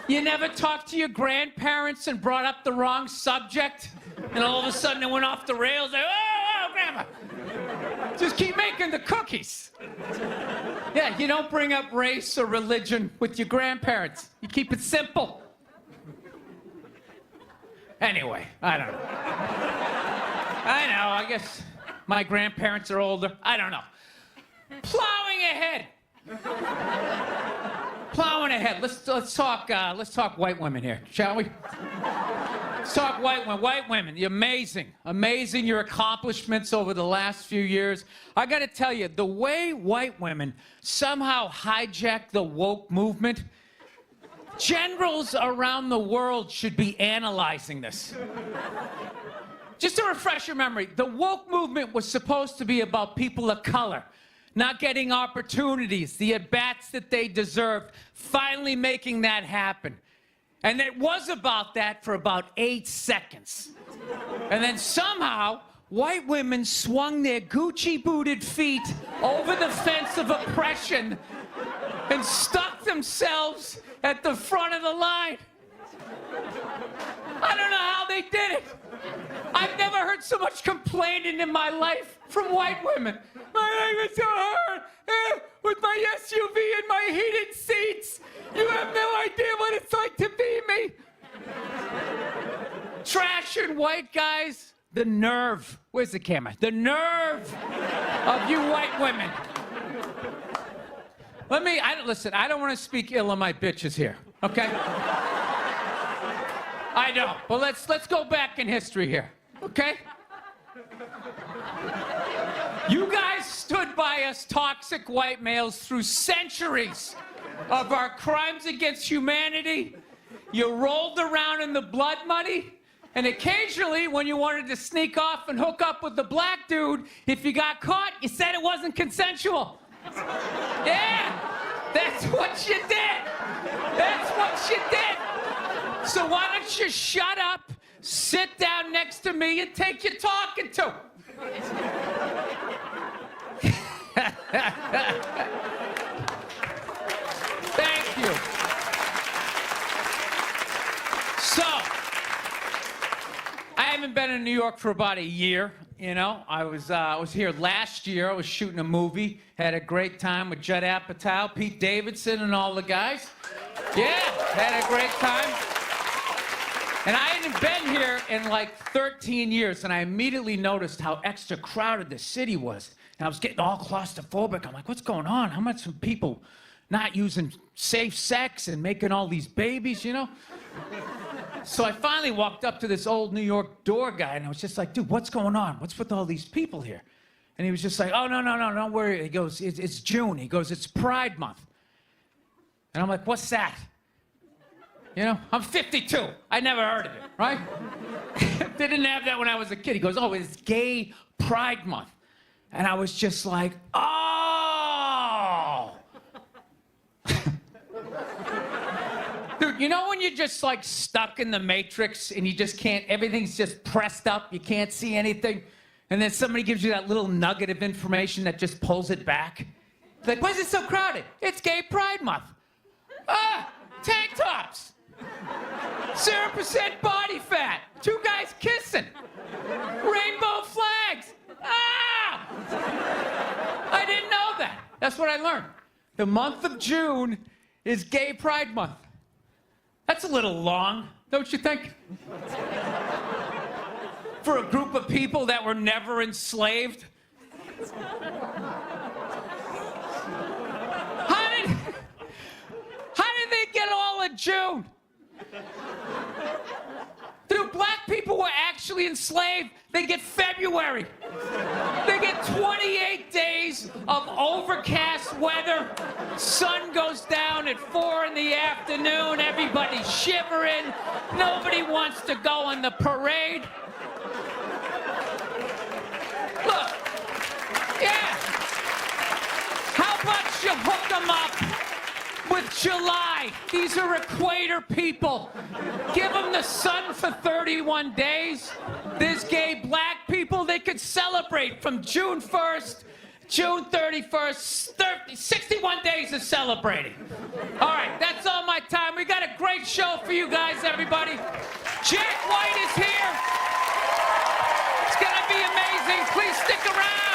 You never talked to your grandparents and brought up the wrong subject, and all of a sudden it went off the rails. Like, oh, grandma. Just keep making the cookies. Yeah, you don't bring up race or religion with your grandparents. You keep it simple. Anyway, I don't know. I guess my grandparents are older. I don't know. Plowing ahead. Plowing ahead. Let's talk white women here, shall we? Let's talk white women. White women, you're amazing your accomplishments over the last few years. I got to tell you, the way white women somehow hijack the woke movement, generals around the world should be analyzing this. Just to refresh your memory, the woke movement was supposed to be about people of color not getting opportunities, the at-bats that they deserved, finally making that happen. And it was about that for about 8 seconds. And then somehow, white women swung their Gucci-booted feet over the fence of oppression and stuck themselves at the front of the line. I don't know how they did it. I've never heard so much complaining in my life from white women. My life is so hard. With my SUV and my heated seats. You have no idea what it's like to be me. Trashing white guys. The nerve. Where's the camera? The nerve of you white women. Listen, I don't want to speak ill of my bitches here, okay? I don't, but let's go back in history here, okay? You guys stood by us toxic white males through centuries of our crimes against humanity. You rolled around in the blood money, and occasionally when you wanted to sneak off and hook up with the black dude, if you got caught, you said it wasn't consensual. Yeah, that's what you did. That's what you did. So why don't you shut up, sit down next to me, and take your talking to? Thank you. So, I haven't been in New York for about a year. You know, I was here last year. I was shooting a movie. Had a great time with Judd Apatow, Pete Davidson, and all the guys. Yeah, had a great time. And I hadn't been here in like 13 years, and I immediately noticed how extra crowded the city was. And I was getting all claustrophobic. I'm like, what's going on? How much some people not using safe sex and making all these babies, you know? So I finally walked up to this old New York door guy, and I was just like, dude, what's going on? What's with all these people here? And he was just like, oh, no, don't worry. He goes, it's June. He goes, it's Pride Month. And I'm like, what's that? You know, I'm 52. I never heard of it, right? They didn't have that when I was a kid. He goes, oh, it's Gay Pride Month. And I was just like, oh. Dude, you know when you're just like stuck in the Matrix and you just can't, everything's just pressed up, you can't see anything, and then somebody gives you that little nugget of information that just pulls it back? It's like, why is it so crowded? It's Gay Pride Month. Ah, tank tops. 0% body fat. 2 guys kissing. Rainbow flags. Ah! I didn't know that. That's what I learned. The month of June is Gay Pride Month. That's a little long, don't you think? For a group of people that were never enslaved. How did they get all of June? Dude, black people were actually enslaved. They get February. They get 28 days of overcast weather. Sun goes down at 4 in the afternoon. Everybody's shivering. Nobody wants to go on the parade. Look, yeah. How about you hook them up with July? These are equator people. Give them the sun for 31 days. There's gay black people. They could celebrate from June 1st, June 31st, 61 days of celebrating. All right, that's all my time. We got a great show for you guys, everybody. Jack White is here. It's going to be amazing. Please stick around.